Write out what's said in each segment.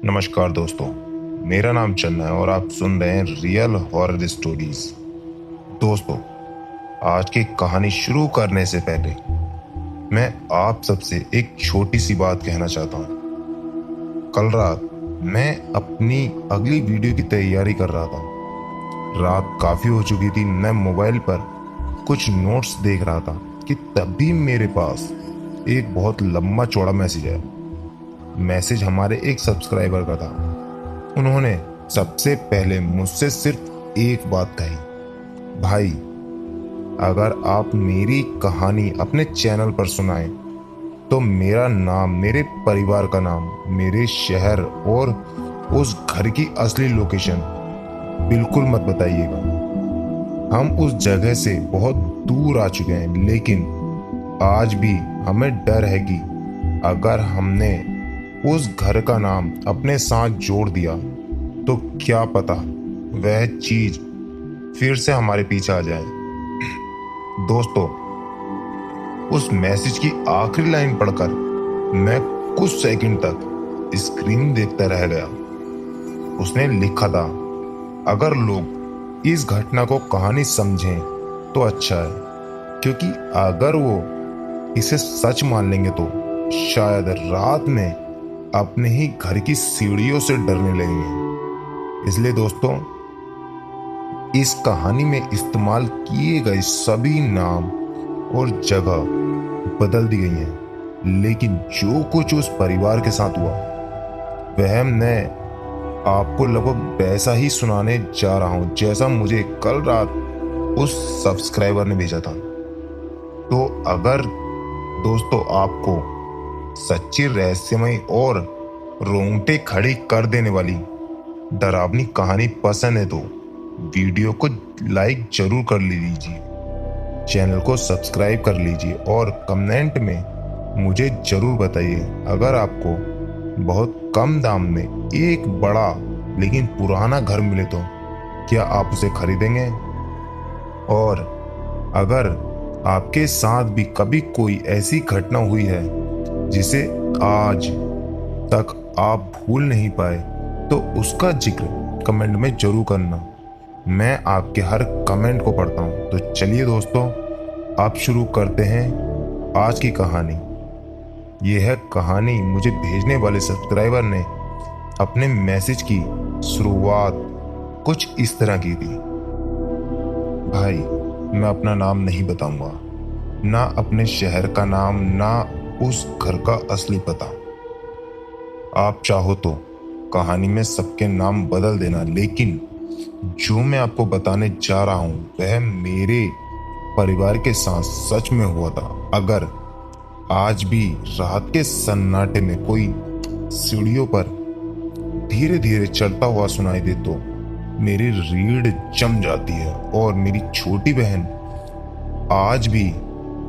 नमस्कार दोस्तों, मेरा नाम चन्ना है और आप सुन रहे हैं रियल हॉरर स्टोरीज। दोस्तों, आज की कहानी शुरू करने से पहले मैं आप सबसे एक छोटी सी बात कहना चाहता हूँ। कल रात मैं अपनी अगली वीडियो की तैयारी कर रहा था। रात काफ़ी हो चुकी थी। मैं मोबाइल पर कुछ नोट्स देख रहा था कि तभी मेरे पास एक बहुत लंबा चौड़ा मैसेज आया। मैसेज हमारे एक सब्सक्राइबर का था। उन्होंने सबसे पहले मुझसे सिर्फ एक बात कही, भाई अगर आप मेरी कहानी अपने चैनल पर सुनाएं तो मेरा नाम, मेरे परिवार का नाम, मेरे शहर और उस घर की असली लोकेशन बिल्कुल मत बताइएगा। हम उस जगह से बहुत दूर आ चुके हैं, लेकिन आज भी हमें डर है कि अगर हमने उस घर का नाम अपने साथ जोड़ दिया तो क्या पता वह चीज फिर से हमारे पीछे आ जाए। दोस्तों, उस मैसेज की आखिरी लाइन पढ़कर मैं कुछ सेकंड तक स्क्रीन देखता रह गया। उसने लिखा था, अगर लोग इस घटना को कहानी समझें तो अच्छा है, क्योंकि अगर वो इसे सच मान लेंगे तो शायद रात में अपने ही घर की सीढ़ियों से डरने लगेंगे। इसलिए दोस्तों, इस कहानी में इस्तेमाल किए गए सभी नाम और जगह बदल दी गई हैं, लेकिन जो कुछ उस परिवार के साथ हुआ वह मैं आपको लगभग वैसा ही सुनाने जा रहा हूं जैसा मुझे कल रात उस सब्सक्राइबर ने भेजा था। तो अगर दोस्तों आपको सच्ची, रहस्यमय और रोंगटे खड़ी कर देने वाली डरावनी कहानी पसंद है तो वीडियो को लाइक जरूर कर लीजिए, चैनल को सब्सक्राइब कर लीजिए और कमेंट में मुझे जरूर बताइए अगर आपको बहुत कम दाम में एक बड़ा लेकिन पुराना घर मिले तो क्या आप उसे खरीदेंगे। और अगर आपके साथ भी कभी कोई ऐसी घटना हुई है जिसे आज तक आप भूल नहीं पाए तो उसका जिक्र कमेंट में जरूर करना। मैं आपके हर कमेंट को पढ़ता हूं। तो चलिए दोस्तों, आप शुरू करते हैं आज की कहानी। यह है कहानी मुझे भेजने वाले सब्सक्राइबर ने अपने मैसेज की शुरुआत कुछ इस तरह की थी। भाई, मैं अपना नाम नहीं बताऊंगा, ना अपने शहर का नाम, ना उस घर का असली पता। आप चाहो तो कहानी में सबके नाम बदल देना, लेकिन जो मैं आपको बताने जा रहा हूं वह मेरे परिवार के साथ सच में हुआ था। अगर आज भी रात के सन्नाटे में कोई सीढ़ियों पर धीरे धीरे चलता हुआ सुनाई दे तो मेरी रीढ़ जम जाती है और मेरी छोटी बहन आज भी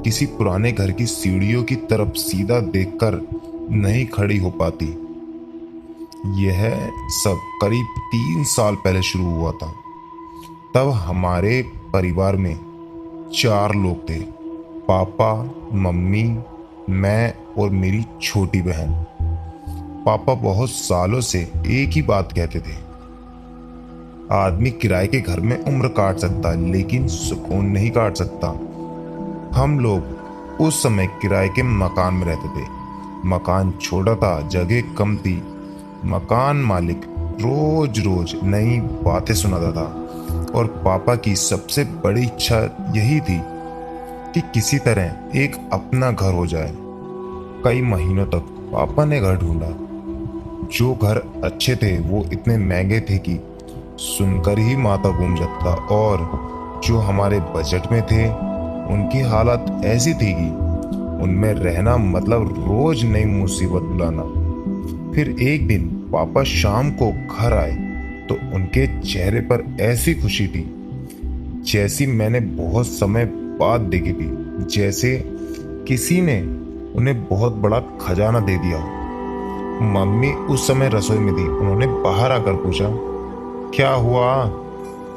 किसी पुराने घर की सीढ़ियों की तरफ सीधा देखकर नहीं खड़ी हो पाती। यह सब करीब 3 साल पहले शुरू हुआ था। तब हमारे परिवार में 4 लोग थे, पापा, मम्मी, मैं और मेरी छोटी बहन। पापा बहुत सालों से एक ही बात कहते थे, आदमी किराए के घर में उम्र काट सकता है लेकिन सुकून नहीं काट सकता। हम लोग उस समय किराए के मकान में रहते थे। मकान छोटा था, जगह कम थी। मकान मालिक रोज रोज नई बातें सुनाता था और पापा की सबसे बड़ी इच्छा यही थी कि किसी तरह एक अपना घर हो जाए। कई महीनों तक पापा ने घर ढूंढा। जो घर अच्छे थे वो इतने महंगे थे कि सुनकर ही माथा घूम जाता, और जो हमारे बजट में थे उनकी हालत ऐसी थी कि उनमें रहना मतलब रोज नई मुसीबत बुलाना। फिर एक दिन पापा शाम को घर आए तो उनके चेहरे पर ऐसी खुशी थी जैसी मैंने बहुत समय बाद देखी थी, जैसे किसी ने उन्हें बहुत बड़ा खजाना दे दिया हो। मम्मी उस समय रसोई में थी। उन्होंने बाहर आकर पूछा, क्या हुआ,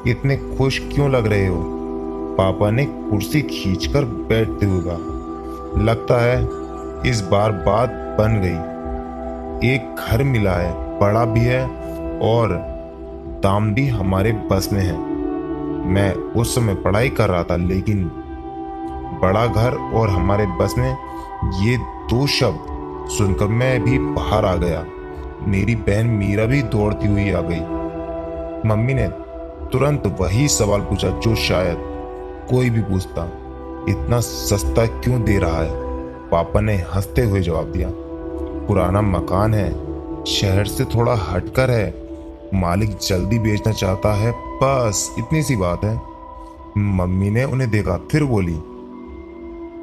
इतने खुश क्यों लग रहे हो। पापा ने कुर्सी खींचकर बैठते हुए कहा, लगता है इस बार बात बन गई, एक घर मिला है बड़ा भी है और दाम भी हमारे बस में है। मैं उस समय पढ़ाई कर रहा था, लेकिन बड़ा घर और हमारे बस में, ये दो शब्द सुनकर मैं भी बाहर आ गया। मेरी बहन मीरा भी दौड़ती हुई आ गई। मम्मी ने तुरंत वही सवाल पूछा जो शायद कोई भी पूछता, इतना सस्ता क्यों दे रहा है? पापा ने हंसते हुए जवाब दिया, पुराना मकान है, शहर से थोड़ा हटकर है, मालिक जल्दी बेचना चाहता है, बस इतनी सी बात है। मम्मी ने उन्हें देखा, फिर बोली,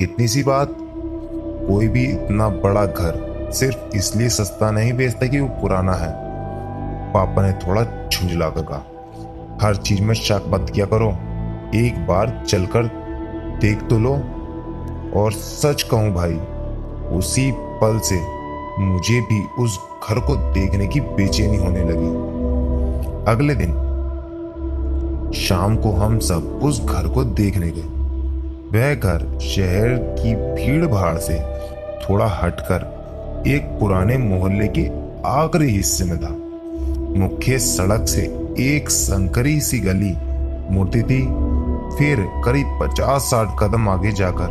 इतनी सी बात? कोई भी इतना बड़ा घर सिर्फ इसलिए सस्ता नहीं बेचता कि वो पुराना है। पापा ने थोड़ा झुंझला कर कहा, हर चीज में शक मत किया करो, एक बार चलकर देख तो लो। और सच कहूं भाई, उसी पल से मुझे भी उस घर को देखने की बेचैनी होने लगी। अगले दिन शाम को हम सब उस घर को देखने गए। वह घर शहर की भीड़ भाड़ से थोड़ा हटकर एक पुराने मोहल्ले के आखिरी हिस्से में था। मुख्य सड़क से एक संकरी सी गली मुड़ती थी, फिर करीब 50-60 कदम आगे जाकर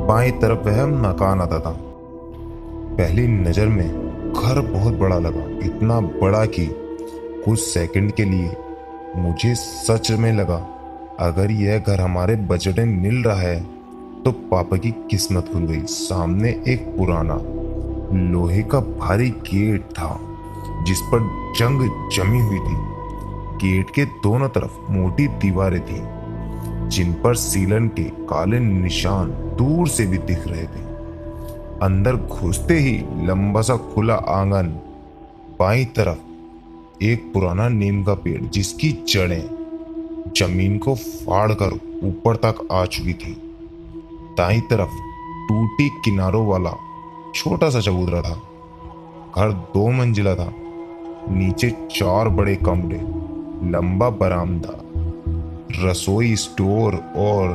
बाएं तरफ वह मकान आता था। पहली नजर में घर बहुत बड़ा लगा, इतना बड़ा कि कुछ सेकंड के लिए मुझे सच में लगा, अगर यह घर हमारे बजट में मिल रहा है तो पापा की किस्मत खुल गई। सामने एक पुराना लोहे का भारी गेट था जिस पर जंग जमी हुई थी। गेट के दोनों तरफ मोटी दीवारें थी जिन पर सीलन के काले निशान दूर से भी दिख रहे थे। अंदर घुसते ही लंबा सा खुला आंगन, बाईं तरफ एक पुराना नीम का पेड़ जिसकी जड़ें जमीन को फाड़कर ऊपर तक आ चुकी थी। दाईं तरफ टूटी किनारों वाला छोटा सा चबूतरा था। घर 2 मंजिला था, नीचे 4 बड़े कमरे, लंबा बरामदा, रसोई, स्टोर और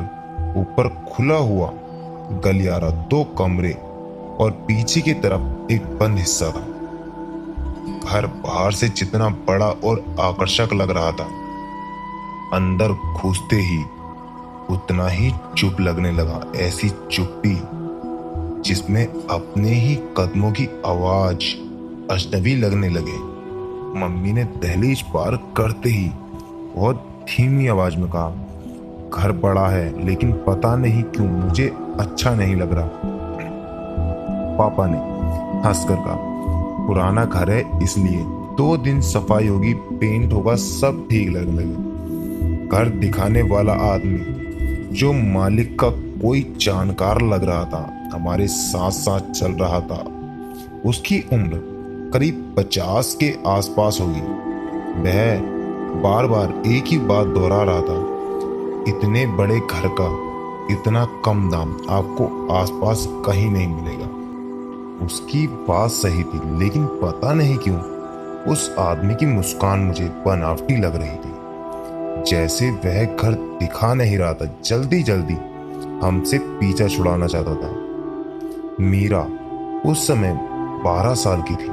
ऊपर खुला हुआ गलियारा, 2 कमरे और पीछे की तरफ एक बंद हिस्सा था। घर बाहर से जितना बड़ा और आकर्षक लग रहा था, अंदर घुसते ही उतना ही चुप लगने लगा। ऐसी चुप्पी जिसमें अपने ही कदमों की आवाज अजनबी लगने लगे। मम्मी ने दहलीज पार करते ही बहुत धीमी आवाज में कहा, घर बड़ा है लेकिन पता नहीं क्यों मुझे अच्छा नहीं लग रहा। पापा ने हंसकर कहा, पुराना घर है इसलिए 2 दिन सफाई होगी, पेंट होगा, सब ठीक लगने लगे। घर दिखाने वाला आदमी जो मालिक का कोई जानकार लग रहा था, हमारे साथ साथ चल रहा था। उसकी उम्र करीब 50 के आसपास होगी। वह बार बार एक ही बात दोहरा रहा था, इतने बड़े घर का इतना कम दाम आपको आसपास कहीं नहीं मिलेगा। उसकी बात सही थी, लेकिन पता नहीं क्यों उस आदमी की मुस्कान मुझे बनावटी लग रही थी, जैसे वह घर दिखा नहीं रहा था, जल्दी जल्दी हमसे पीछा छुड़ाना चाहता था। मीरा उस समय 12 साल की थी,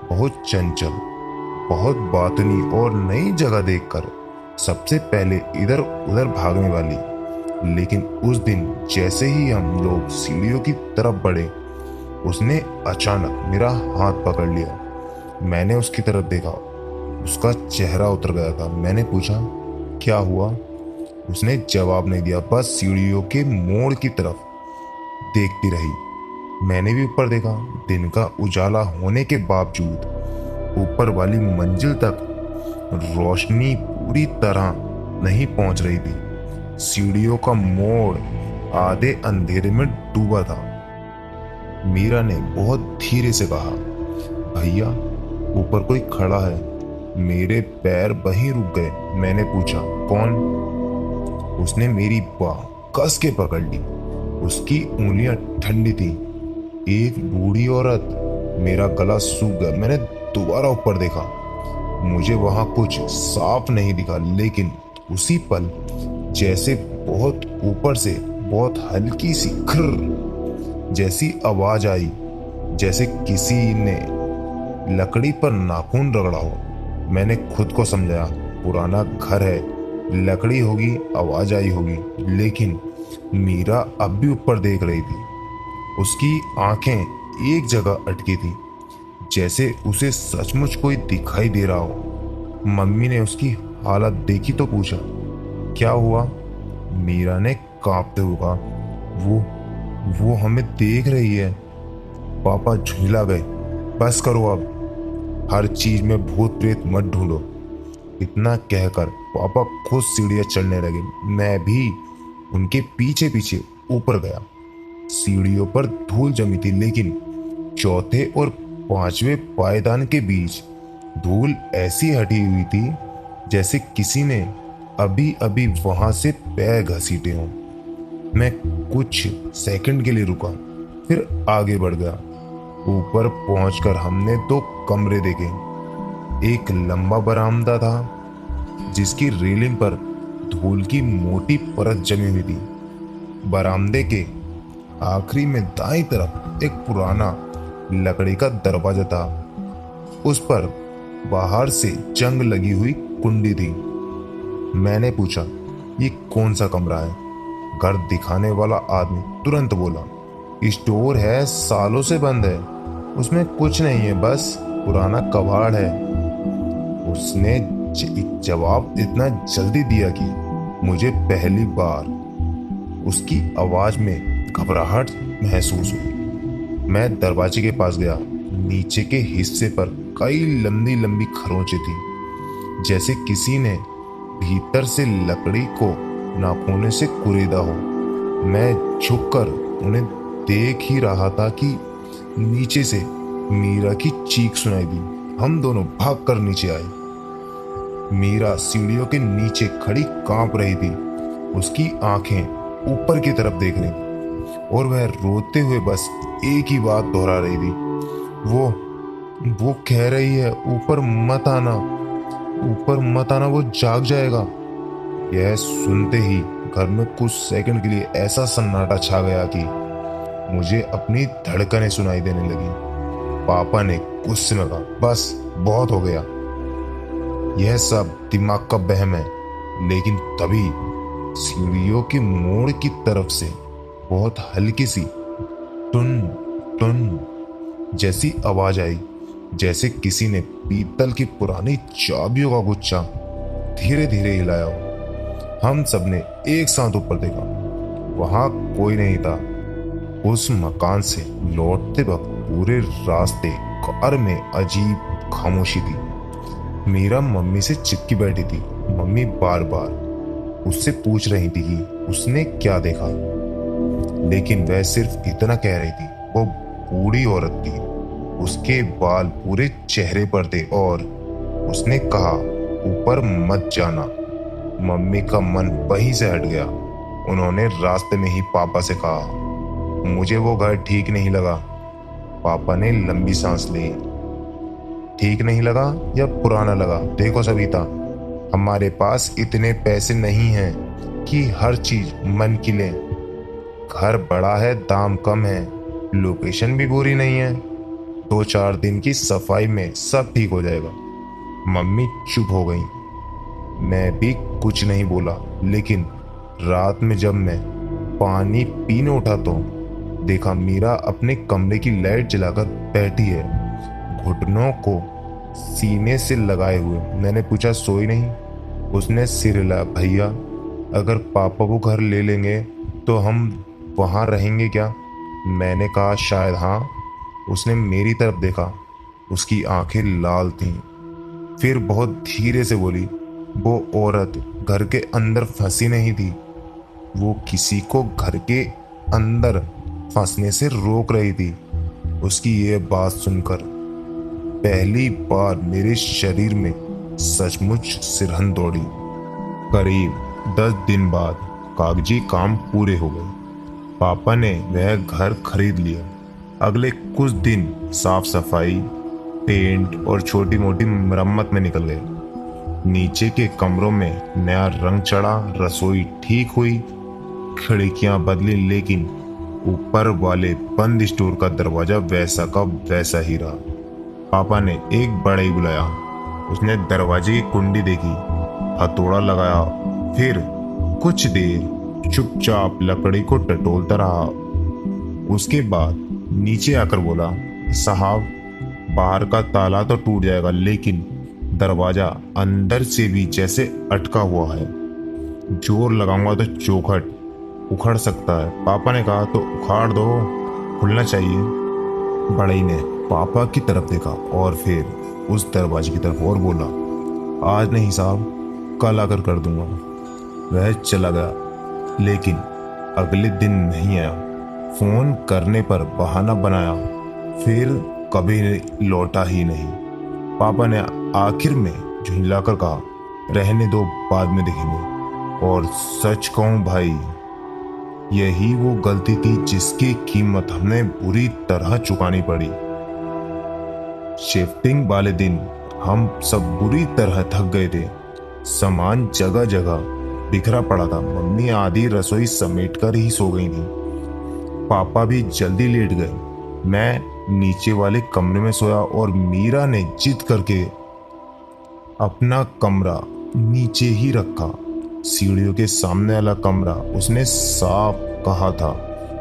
बहुत चंचल, बहुत बातनी और नई जगह देखकर सबसे पहले इधर उधर भागने वाली। लेकिन उस दिन जैसे ही हम लोग सीढ़ियों की तरफ बढ़े, उसने अचानक मेरा हाथ पकड़ लिया। मैंने उसकी तरफ देखा, उसका चेहरा उतर गया था। मैंने पूछा, क्या हुआ? उसने जवाब नहीं दिया, बस सीढ़ियों के मोड़ की तरफ देखती रही। मैंने भी ऊपर देखा। दिन का उजाला होने के बावजूद ऊपर वाली मंजिल तक रोशनी पूरी तरह नहीं पहुंच रही थी। सीढ़ियों का मोड़ आधे अंधेरे में डूबा था। मीरा ने बहुत धीरे से कहा, भैया ऊपर कोई खड़ा है। मेरे पैर वहीं रुक गए। मैंने पूछा, कौन? उसने मेरी बाह कस के पकड़ ली। उसकी उंगलियां ठंडी थी। एक बूढ़ी औरत। मेरा गला सूख गया। मैंने दोबारा ऊपर देखा। मुझे वहां कुछ साफ नहीं दिखा, लेकिन उसी पल जैसे बहुत ऊपर से बहुत हल्की सी खर जैसी आवाज आई, जैसे किसी ने लकड़ी पर नाखून रगड़ा हो। मैंने खुद को समझाया, पुराना घर है, लकड़ी होगी, आवाज आई होगी। लेकिन मीरा अब भी ऊपर देख रही थी। उसकी आंखें एक जगह अटकी थी, जैसे उसे सचमुच कोई दिखाई दे रहा हो। मम्मी ने उसकी हालत देखी तो पूछा, क्या हुआ? मीरा ने कांपते हुए कहा, वो हमें देख रही है। पापा झुंझला गए, बस करो अब, हर चीज में भूत प्रेत मत ढूंढो। इतना कहकर पापा खुद सीढ़ियां चढ़ने लगे। मैं भी उनके पीछे पीछे ऊपर गया। सीढ़ियों पर धूल जमी थी, लेकिन चौथे और पांचवें पायदान के बीच धूल ऐसी हटी हुई थी जैसे किसी ने अभी अभी वहां से पैर घसीटे हों। मैं कुछ सेकंड के लिए रुका, फिर आगे बढ़ गया। ऊपर पहुंचकर हमने दो कमरे देखे। एक लंबा बरामदा था, जिसकी रेलिंग पर धूल की मोटी परत जमी हुई थी। बरामदे के आखिरी में दाईं तरफ एक पुराना लकड़ी का दरवाजा था। उस पर बाहर से जंग लगी हुई कुंडी थी। मैंने पूछा, ये कौन सा कमरा है? घर दिखाने वाला आदमी तुरंत बोला, स्टोर है, सालों से बंद है, उसमें कुछ नहीं है, बस पुराना कबाड़ है। उसने जवाब इतना जल्दी दिया कि मुझे पहली बार उसकी आवाज में घबराहट महसूस हुई। मैं दरवाजे के पास गया। नीचे के हिस्से पर कई लंबी लंबी खरोंचें थी, जैसे किसी ने भीतर से लकड़ी को नाखूने से कुरेदा हो। मैं झुककर उन्हें देख ही रहा था कि नीचे से मीरा की चीख सुनाई दी। हम दोनों भागकर नीचे आए। मीरा सीढ़ियों के नीचे खड़ी कांप रही थी। उसकी आंखें ऊपर की तरफ देख रही थी और वह रोते हुए बस एक ही बात दोहरा रही थी, वो कह रही है, ऊपर मत आना, ऊपर मत आना, वो जाग जाएगा। यह सुनते ही घर में कुछ सेकंड के लिए ऐसा सन्नाटा छा गया कि मुझे अपनी धड़कनें सुनाई देने लगी। पापा ने गुस्से में कहा, बस बहुत हो गया, यह सब दिमाग का वहम है। लेकिन तभी सीढ़ियों के मोड़ की तरफ से बहुत हल्की सी टुन टुन जैसी आवाज आई, जैसे किसी ने पीतल की पुरानी चाबियों का गुच्छा धीरे धीरे हिलाया हो। हम सबने एक साथ ऊपर देखा। वहां कोई नहीं था। उस मकान से लौटते वक्त पूरे रास्ते कार में अजीब खामोशी थी। मीरा मम्मी से चिपकी बैठी थी। मम्मी बार बार उससे पूछ रही थी कि उसने क्या देखा, लेकिन वह सिर्फ इतना कह रही थी, वो बूढ़ी औरत थी, उसके बाल पूरे चेहरे पर थे और उसने कहा, ऊपर मत जाना। मम्मी का मन वहीं से हट गया। उन्होंने रास्ते में ही पापा से कहा, मुझे वो घर ठीक नहीं लगा। पापा ने लंबी सांस ली। ठीक नहीं लगा या पुराना लगा? देखो सविता, हमारे पास इतने पैसे नहीं हैं कि हर चीज मन की लें। घर बड़ा है, दाम कम है, लोकेशन भी बुरी नहीं है, 2-4 दिन की सफाई में सब ठीक हो जाएगा। मम्मी चुप हो गई। मैं भी कुछ नहीं बोला, लेकिन रात में जब मैं पानी पीने उठा तो देखा मीरा अपने कमरे की लाइट जलाकर बैठी है, घुटनों को सीने से लगाए हुए। मैंने पूछा, सोई नहीं? उसने सिर हिलाया। भैया, अगर पापा वो घर ले लेंगे तो हम वहाँ रहेंगे क्या? मैंने कहा, शायद हाँ। उसने मेरी तरफ देखा। उसकी आंखें लाल थीं। फिर बहुत धीरे से बोली, वो औरत घर के अंदर फंसी नहीं थी, वो किसी को घर के अंदर फंसने से रोक रही थी। उसकी ये बात सुनकर पहली बार मेरे शरीर में सचमुच सिरहन दौड़ी। करीब 10 दिन बाद कागजी काम पूरे हो गए। पापा ने वह घर खरीद लिया। अगले कुछ दिन साफ सफाई, पेंट और छोटी मोटी मरम्मत में निकल गए। नीचे के कमरों में नया रंग चढ़ा, रसोई ठीक हुई, खिड़कियां बदली, लेकिन ऊपर वाले बंद स्टोर का दरवाजा वैसा का वैसा ही रहा। पापा ने एक बढ़ई बुलाया। उसने दरवाजे की कुंडी देखी, हथौड़ा लगाया, फिर कुछ देर चुपचाप लकड़ी को टटोलता रहा। उसके बाद नीचे आकर बोला, साहब, बाहर का ताला तो टूट जाएगा, लेकिन दरवाजा अंदर से भी जैसे अटका हुआ है। जोर लगाऊंगा तो चौखट उखड़ सकता है। पापा ने कहा, तो उखाड़ दो, खुलना चाहिए। बढ़ई ने पापा की तरफ देखा और फिर उस दरवाजे की तरफ और बोला, आज नहीं साहब, कल आकर कर दूंगा। वह चला गया, लेकिन अगले दिन नहीं आया। फोन करने पर बहाना बनाया, फिर कभी लौटा ही नहीं। पापा ने आखिर में झुंझलाकर कहा, रहने दो, बाद में देखेंगे। और सच कहूं भाई, यही वो गलती थी जिसकी कीमत हमें बुरी तरह चुकानी पड़ी। शिफ्टिंग वाले दिन हम सब बुरी तरह थक गए थे। सामान जगह जगह बिखरा पड़ा था। मम्मी आधी रसोई समेट कर ही सो गई थी। पापा भी जल्दी लेट गए। मैं नीचे वाले कमरे में सोया और मीरा ने जिद करके अपना कमरा नीचे ही रखा। सीढ़ियों के सामने वाला कमरा उसने साफ कहा था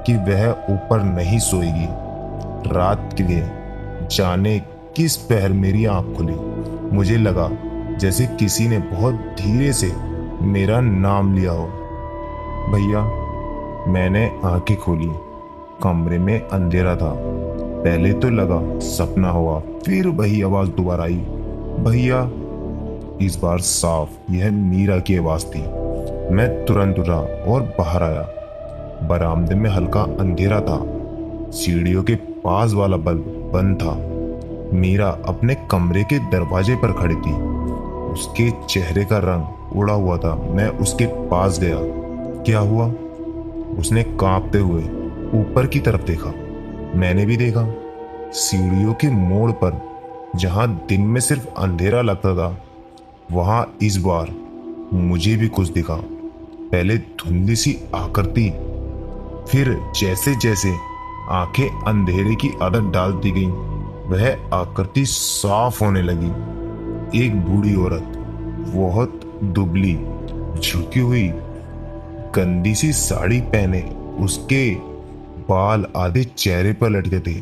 कि वह ऊपर नहीं सोएगी। रात के जाने किस पहर मेरी आंख खुली। मुझे लगा जैसे किसी ने बहुत धीरे से मेरा नाम लिया हो। भैया, मैंने आंखें खोली। कमरे में अंधेरा था। पहले तो लगा सपना हुआ, फिर वही आवाज दोबारा आई, भैया। इस बार साफ यह मीरा की आवाज थी। मैं तुरंत उठा और बाहर आया। बरामदे में हल्का अंधेरा था। सीढ़ियों के पास वाला बल्ब बंद था। मीरा अपने कमरे के दरवाजे पर खड़ी थी। उसके चेहरे का रंग उड़ा हुआ था। मैं उसके पास गया। क्या हुआ? उसने कांपते हुए ऊपर की तरफ देखा। मैंने भी देखा। सीढ़ियों के मोड़ पर जहां दिन में सिर्फ अंधेरा लगता था, वहां इस बार मुझे भी कुछ दिखा। पहले धुंधली सी आकृति, फिर जैसे जैसे आंखें अंधेरे की आदत डालती गई, वह आकृति साफ होने लगी। एक बूढ़ी औरत, बहुत दुबली, झुकी हुई, गंदी सी साड़ी पहने, उसके बाल आधे चेहरे पर लटके थे।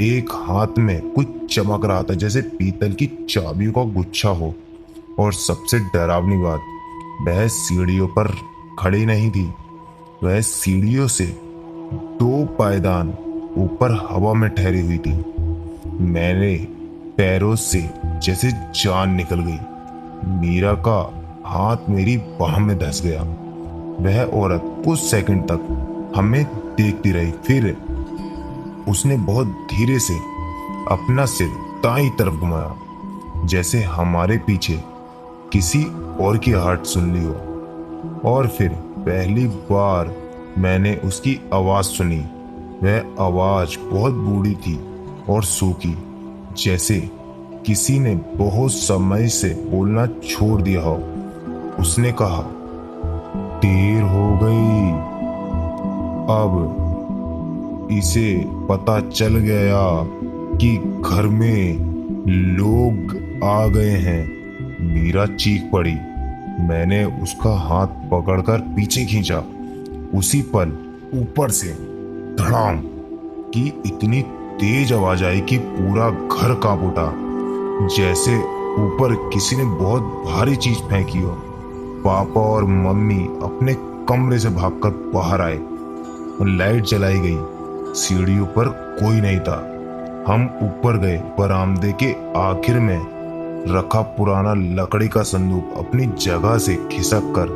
एक हाथ में कुछ चमक रहा था जैसे पीतल की चाबियों का गुच्छा हो। और सबसे डरावनी बात, वह सीढ़ियों पर खड़ी नहीं थी। वह सीढ़ियों से 2 पायदान ऊपर हवा में ठहरी हुई थी। मेरे पैरों से जैसे जान निकल गई। मीरा का हाथ मेरी बाह में धंस गया। वह औरत कुछ सेकंड तक हमें देखती रही, फिर उसने बहुत धीरे से अपना सिर दाईं तरफ घुमाया, जैसे हमारे पीछे किसी और की आहट सुन ली हो। और फिर पहली बार मैंने उसकी आवाज सुनी। वह आवाज बहुत बूढ़ी थी और सूखी, जैसे किसी ने बहुत समय से बोलना छोड़ दिया हो। उसने कहा, देर हो गई। अब इसे पता चल गया कि घर में लोग आ गए हैं। मीरा चीख पड़ी। मैंने उसका हाथ पकड़कर पीछे खींचा। उसी पल ऊपर से धड़ाम की इतनी तेज आवाज आई कि पूरा घर कांप उठा, जैसे ऊपर किसी ने बहुत भारी चीज फेंकी हो। पापा और मम्मी अपने कमरे से भागकर बाहर आए। लाइट जलाई गई। सीढ़ियों पर कोई नहीं था। हम ऊपर गए। बरामदे के आखिर में रखा पुराना लकड़ी का संदूक अपनी जगह से खिसक कर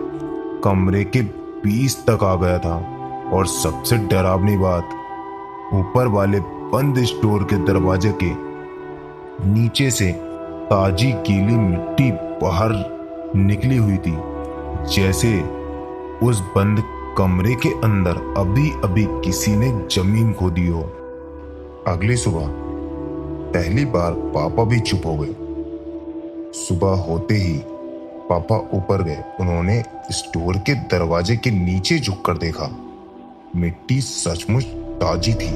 कमरे के 20 तक आ गया था। और सबसे डरावनी बात, ऊपर वाले बंद स्टोर के दरवाजे के नीचे से ताजी गीली मिट्टी बाहर निकली हुई थी, जैसे उस बंद कमरे के अंदर अभी अभी किसी ने जमीन खोदी हो। अगली सुबह पहली बार पापा भी चुप हो गए। सुबह होते ही पापा ऊपर गए। उन्होंने स्टोर के दरवाजे के नीचे झुककर देखा। मिट्टी सचमुच ताजी थी,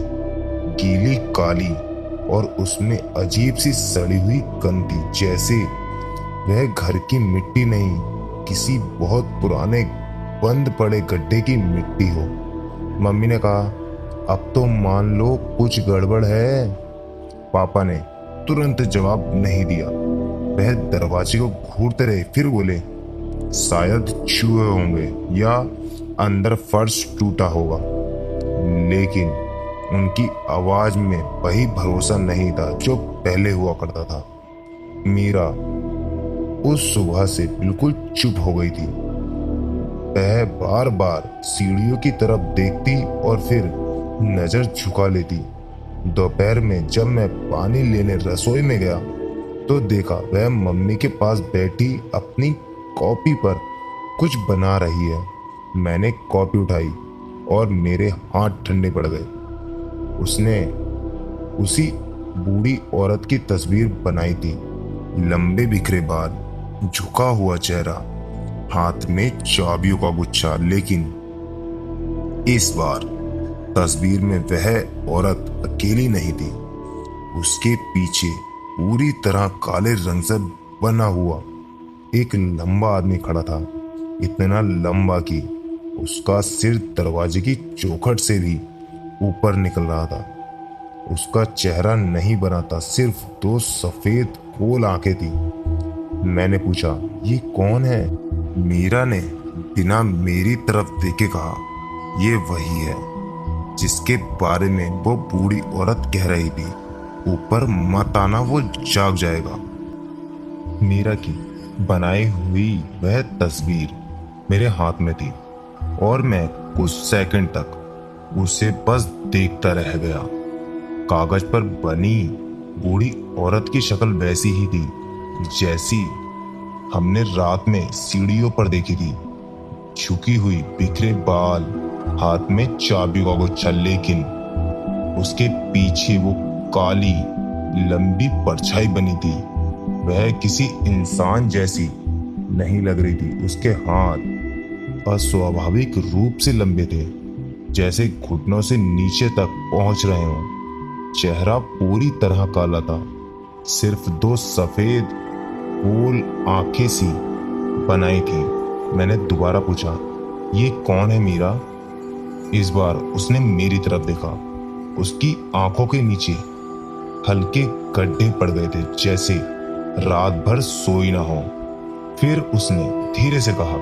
गीली, काली और उसमें अजीब सी सड़ी हुई गंध थी, जैसे वह घर की मिट्टी नहीं, किसी बहुत पुराने बंद पड़े गड्ढे की मिट्टी हो। मम्मी ने कहा, अब तो मान लो कुछ गड़बड़ है। पापा ने तुरंत जवाब नहीं दिया। वह दरवाजे को घूरते रहे, फिर बोले, शायद चूहे होंगे या अंदर फर्श टूटा होगा। लेकिन उनकी आवाज में वही भरोसा नहीं था जो पहले हुआ करता था। मीरा उस सुबह से बिल्कुल चुप हो गई थी। वह बार बार सीढ़ियों की तरफ देखती और फिर नजर झुका लेती। दोपहर में जब मैं पानी लेने रसोई में गया तो देखा वह मम्मी के पास बैठी अपनी कॉपी पर कुछ बना रही है। मैंने कॉपी उठाई और मेरे हाथ ठंडे पड़ गए। उसने उसी बूढ़ी औरत की तस्वीर बनाई थी। लंबे बिखरे बाल, झुका हुआ चेहरा, हाथ में चाबियों का गुच्छा। लेकिन इस बार तस्वीर में वह औरत अकेली नहीं थी। उसके पीछे पूरी तरह काले रंग से बना हुआ एक लंबा आदमी खड़ा था। इतना लंबा कि उसका सिर दरवाजे की चौखट से भी ऊपर निकल रहा था। उसका चेहरा नहीं बना था, सिर्फ दो सफेद गोल आंखें थी। मैंने पूछा, ये कौन है? मीरा ने बिना मेरी तरफ देखे कहा, ये वही है जिसके बारे में वो बूढ़ी औरत कह रही थी। ऊपर मत आना, वो जाग जाएगा। मीरा की बनाई हुई वह तस्वीर मेरे हाथ में थी और मैं कुछ सेकंड तक उसे बस देखता रह गया। कागज पर बनी बूढ़ी औरत की शक्ल वैसी ही थी जैसी हमने रात में सीढ़ियों पर देखी थी। झुकी हुई, बिखरे बाल, हाथ में चाबियों का गुच्छा। लेकिन उसके पीछे वो काली लंबी परछाई बनी थी। वह किसी इंसान जैसी नहीं लग रही थी। उसके हाथ अस्वाभाविक रूप से लंबे थे, जैसे घुटनों से नीचे तक पहुंच रहे हों। चेहरा पूरी तरह काला था, सिर्फ दो सफेद गोल आंखें सी बनाई थी। मैंने दोबारा पूछा, ये कौन है मीरा? इस बार उसने मेरी तरफ देखा। उसकी आंखों के नीचे हल्के गड्ढे पड़ गए थे, जैसे रात भर सोई ना हो। फिर उसने धीरे से कहा,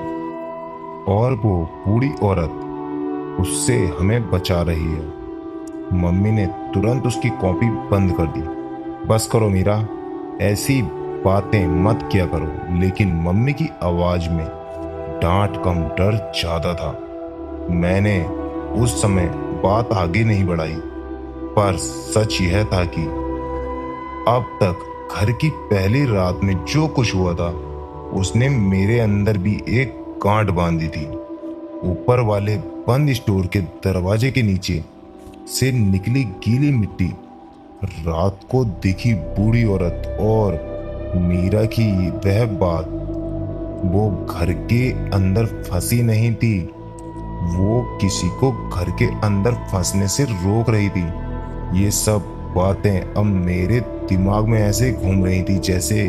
और वो बूढ़ी औरत उससे हमें बचा रही है। मम्मी ने तुरंत उसकी कॉपी बंद कर दी। बस करो मीरा, ऐसी बातें मत किया करो। लेकिन मम्मी की आवाज में डांट कम डर ज्यादा था। मैंने उस समय बात आगे नहीं बढ़ाई, पर सच यह था कि अब तक घर की पहली रात में जो कुछ हुआ था उसने मेरे अंदर भी एक गांठ बांधी थी। ऊपर वाले बंद स्टोर के दरवाजे के नीचे से निकली गीली मिट्टी, रात को दिखी बूढ़ी औरत और मीरा की वह बात, वो घर के अंदर फंसी नहीं थी, वो किसी को घर के अंदर फंसने से रोक रही थी। ये सब बातें अब मेरे दिमाग में ऐसे घूम रही थी जैसे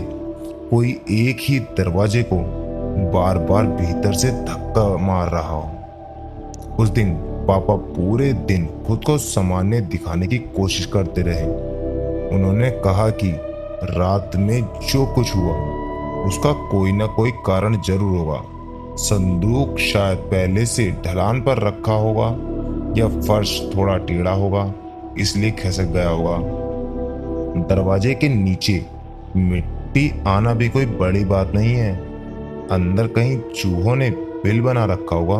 कोई एक ही दरवाजे को बार बार भीतर से धक्का मार रहा हो। उस दिन पापा पूरे दिन खुद को सामान्य दिखाने की कोशिश करते रहे। उन्होंने कहा कि रात में जो कुछ हुआ उसका कोई ना कोई कारण जरूर होगा। संदूक शायद पहले से ढलान पर रखा होगा या फर्श थोड़ा टेढ़ा होगा, इसलिए खिसक गया होगा। दरवाजे के नीचे मिट्टी आना भी कोई बड़ी बात नहीं है। अंदर कहीं चूहों ने बिल बना रखा होगा।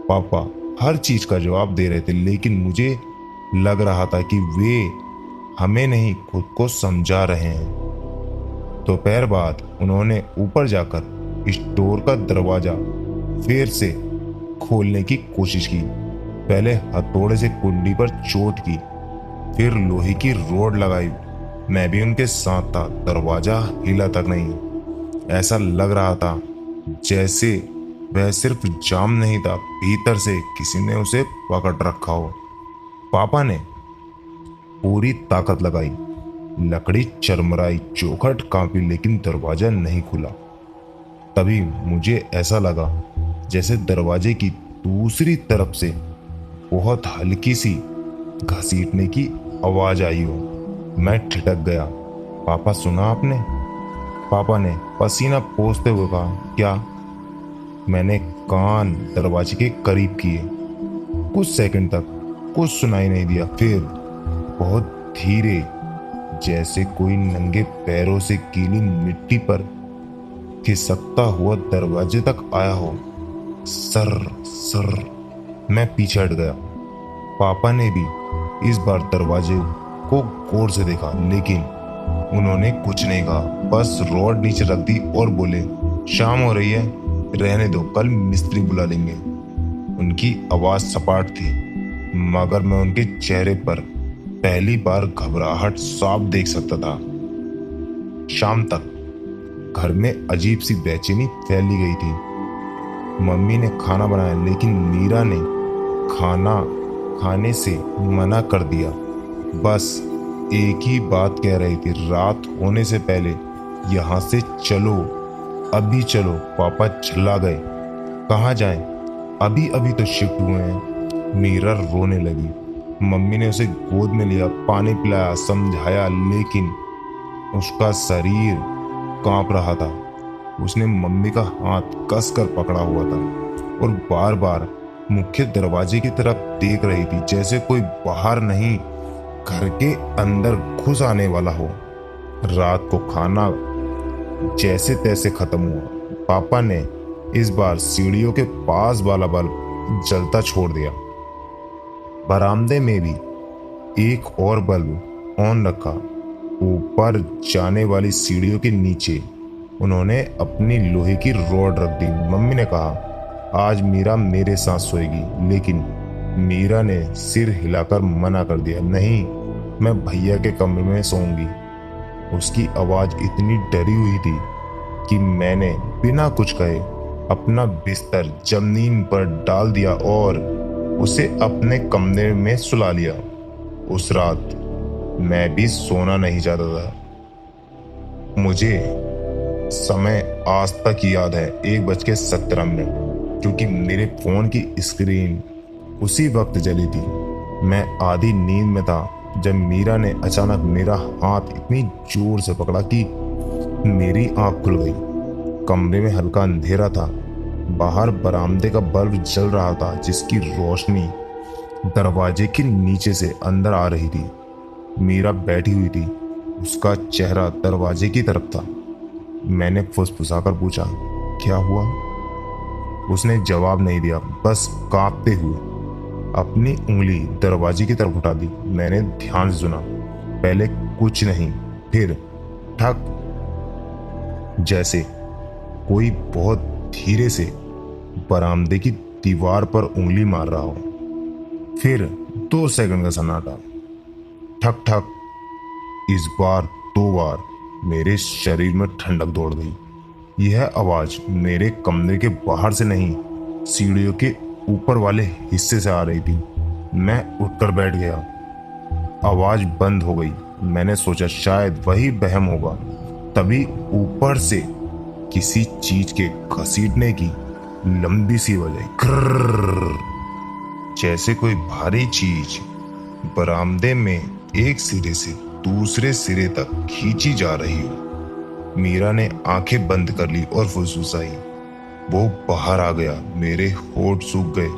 पापा हर चीज का जवाब दे रहे थे, लेकिन मुझे लग रहा था कि वे हमें नहीं खुद को समझा रहे हैं। दोपहर बाद उन्होंने ऊपर जाकर स्टोर का दरवाजा फिर से खोलने की कोशिश की। पहले हथौड़े से कुंडी पर चोट की, फिर लोहे की रोड लगाई। मैं भी उनके साथ था। दरवाजा हिला तक नहीं। ऐसा लग रहा था जैसे वह सिर्फ जाम नहीं था, भीतर से किसी ने उसे पकड़ रखा हो। पापा ने पूरी ताकत लगाई लकड़ी चरमराई, चौखट कांपी, लेकिन दरवाजा नहीं खुला। तभी मुझे ऐसा लगा जैसे दरवाजे की दूसरी तरफ से बहुत हल्की सी घसीटने की आवाज आई हो। मैं ठिठक गया। पापा, सुना आपने? पापा ने पसीना पोंछते हुए कहा। क्या? मैंने कान दरवाजे के करीब किए। कुछ सेकंड तक कुछ सुनाई नहीं दिया। फिर बहुत धीरे, जैसे कोई नंगे पैरों से गीली मिट्टी पर खिसकता हुआ दरवाजे तक आया हो। Sir sir. मैं पीछे हट गया। पापा ने भी इस बार दरवाजे को गौर से देखा, लेकिन उन्होंने कुछ नहीं कहा, बस रॉड नीचे रख दी और बोले, शाम हो रही है, रहने दो, कल मिस्त्री बुला लेंगे। उनकी आवाज सपाट थी, मगर मैं उनके चेहरे पर पहली बार घबराहट साफ देख सकता था। शाम तक घर में अजीब सी बेचैनी फैली गई थी। मम्मी ने खाना बनाया, लेकिन मीरा ने खाना खाने से मना कर दिया। बस एक ही बात कह रही थी, रात होने से पहले यहाँ से चलो, अभी चलो। पापा चिल्ला गए। कहाँ जाएं? अभी अभी तो शिफ्ट हुए हैं। मीरा रोने लगी। मम्मी ने उसे गोद में लिया, पानी पिलाया, समझाया, लेकिन उसका शरीर कांप रहा था। उसने मम्मी का हाथ कसकर पकड़ा हुआ था और बार बार मुख्य दरवाजे की तरफ देख रही थी, जैसे कोई बाहर नहीं, घर के अंदर घुस आने वाला हो। रात को खाना जैसे तैसे खत्म हुआ। पापा ने इस बार सीढ़ियों के पास वाला बल्ब जलता छोड़ दिया। बरामदे में भी एक और बल्ब ऑन रखा। ऊपर जाने वाली सीढ़ियों के नीचे उन्होंने अपनी लोहे की रॉड रख दी। मम्मी ने कहा, आज मीरा मेरे साथ सोएगी, लेकिन मीरा ने सिर हिलाकर मना कर दिया। नहीं, मैं भैया के कमरे में सोऊंगी। उसकी आवाज इतनी डरी हुई थी कि मैंने बिना कुछ कहे अपना बिस्तर जमीन पर डाल दिया और उसे अपने कमरे में सुला लिया। उस रात मैं भी सोना नहीं चाहता था। मुझे समय आज तक याद है, 1:17, क्योंकि मेरे फोन की स्क्रीन उसी वक्त जली थी। मैं आधी नींद में था जब मीरा ने अचानक मेरा हाथ इतनी जोर से पकड़ा कि मेरी आंख खुल गई। कमरे में हल्का अंधेरा था। बाहर बरामदे का बल्ब जल रहा था, जिसकी रोशनी दरवाजे के नीचे से अंदर आ रही थी। मीरा बैठी हुई थी, उसका चेहरा दरवाजे की तरफ था। मैंने फुसफुसाकर पूछा, क्या हुआ? उसने जवाब नहीं दिया, बस कांपते हुए अपनी उंगली दरवाजे की तरफ उठा दी। मैंने ध्यान से सुना। पहले कुछ नहीं, फिर ठक, जैसे कोई बहुत धीरे से बरामदे की दीवार पर उंगली मार रहा हो। फिर 2 सेकंड का सन्नाटा। ठक ठक। इस बार 2 बार मेरे शरीर में ठंडक दौड़ गई। यह आवाज मेरे कमरे के बाहर से नहीं, सीढ़ियों के ऊपर वाले हिस्से से आ रही थी। मैं उठकर बैठ गया। आवाज बंद हो गई। मैंने सोचा शायद वही वहम होगा। तभी ऊपर से किसी चीज के घसीटने की लंबी सी आवाज, जैसे कोई भारी चीज बरामदे में एक सिरे से दूसरे सिरे तक खींची जा रही हो। मीरा ने आंखें बंद कर ली और फुसफुसाई। वो बाहर आ गया। मेरे होंठ सूख गए।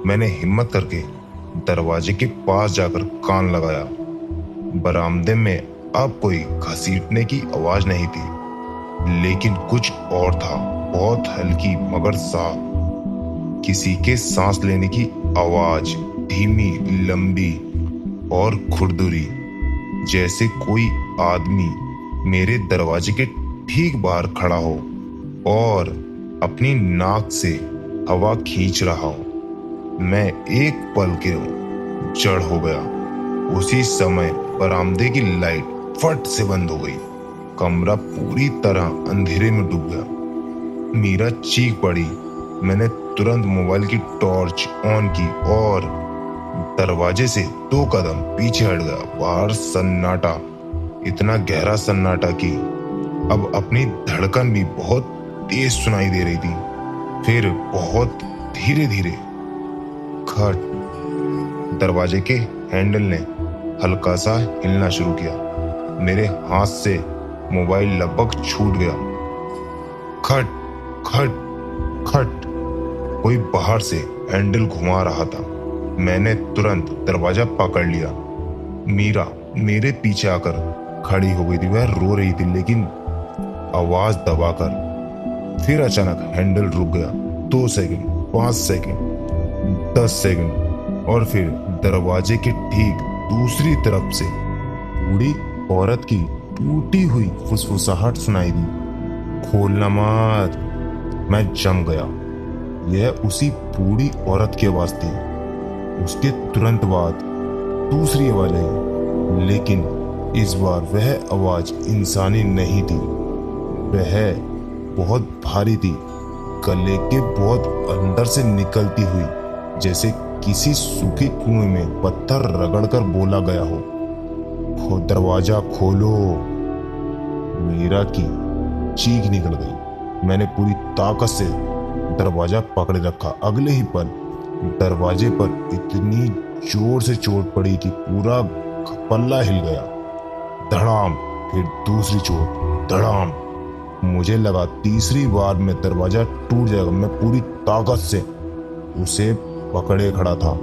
मैंने हिम्मत करके दरवाजे के पास जाकर कान लगाया। बरामदे में अब कोई घसीटने की आवाज नहीं थी, लेकिन कुछ और था, बहुत हल्की मगर साफ। किसी के सांस लेने की आवाज, धीमी, लंबी और खुरदुरी, जैसे कोई आदमी मेरे दरवाजे के ठीक बाहर खड़ा हो और अपनी नाक से हवा खींच रहा हो। मैं एक पल के जड़ हो गया। उसी समय बरामदे की लाइट फट से बंद हो गई। कमरा पूरी तरह अंधेरे में डूब गया। मीरा चीख पड़ी। मैंने तुरंत मोबाइल की टॉर्च ऑन की और दरवाजे से 2 कदम पीछे हट गया। बाहर सन्नाटा, इतना गहरा सन्नाटा कि अब अपनी धड़कन भी बहुत तेज सुनाई दे रही थी। फिर बहुत धीरे धीरे खट, दरवाजे के हैंडल ने हल्का सा हिलना शुरू किया। मेरे हाथ से मोबाइल लगभग छूट गया। खट खट खट, कोई बाहर से हैंडल घुमा रहा था। मैंने तुरंत दरवाजा पकड़ लिया। मीरा मेरे पीछे आकर खड़ी हो गई थी। वह रो रही थी लेकिन आवाज दबाकर। फिर अचानक हैंडल रुक गया। 2 सेकंड, 5 सेकंड, 10 सेकंड, और फिर दरवाजे के ठीक दूसरी तरफ से बूढ़ी औरत की टूटी हुई फुसफुसाहट सुनाई दी। खोलना मत। मैं जम गया। यह उसी बूढ़ी औरत की आवाज थी। उसके तुरंत बाद दूसरी आवाज आई, लेकिन इस बार वह आवाज इंसानी नहीं थी। वह बहुत भारी थी, गले के बहुत अंदर से निकलती हुई, जैसे किसी सूखे कुएं में पत्थर रगड़कर बोला गया हो, दरवाजा खोलो। मीरा की चीख निकल गई। मैंने पूरी ताकत से दरवाजा पकड़े रखा। अगले ही पल दरवाजे पर इतनी जोर से चोट पड़ी कि पूरा पल्ला हिल गया। धड़ाम, फिर दूसरी चोट, धड़ाम। मुझे लगा तीसरी बार में दरवाजा टूट जाएगा। मैं पूरी ताकत से उसे पकड़े खड़ा था।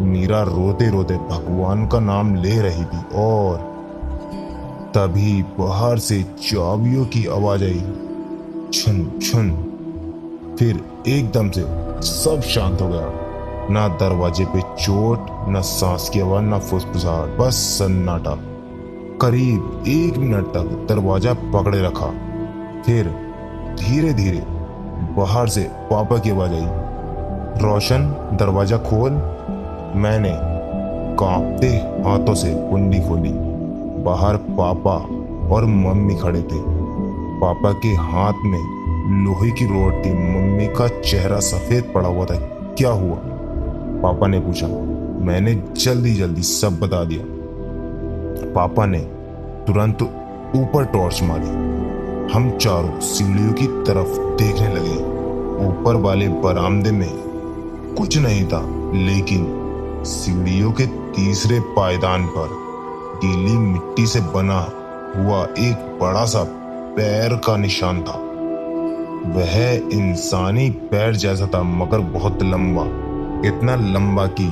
मीरा रोते रोते भगवान का नाम ले रही थी और तभी बाहर से चाबियों की आवाज आई, छन छन। फिर एकदम से सब शांत हो गया। ना दरवाजे पे चोट, ना सांस की आवाज, ना फुसफुसाहट, बस सन्नाटा। करीब 1 मिनट तक दरवाजा पकड़े रखा। फिर धीरे धीरे बाहर से पापा की आवाज आई, रोशन दरवाजा खोल। मैंने कांपते हाथों से कुंडी खोली। बाहर पापा और मम्मी खड़े थे। पापा के हाथ में लोहे की रॉड थी। मम्मी का चेहरा सफेद पड़ा हुआ था। क्या हुआ? पापा ने पूछा। मैंने जल्दी जल्दी सब बता दिया। पापा ने तुरंत ऊपर टॉर्च मारी। हम चारों सीढ़ियों की तरफ देखने लगे। ऊपर वाले बरामदे में कुछ नहीं था, लेकिन सीढ़ियों के तीसरे पायदान पर गीली मिट्टी से बना हुआ एक बड़ा सा पैर का निशान था। वह इंसानी पैर जैसा था, मगर बहुत लंबा। इतना लंबा कि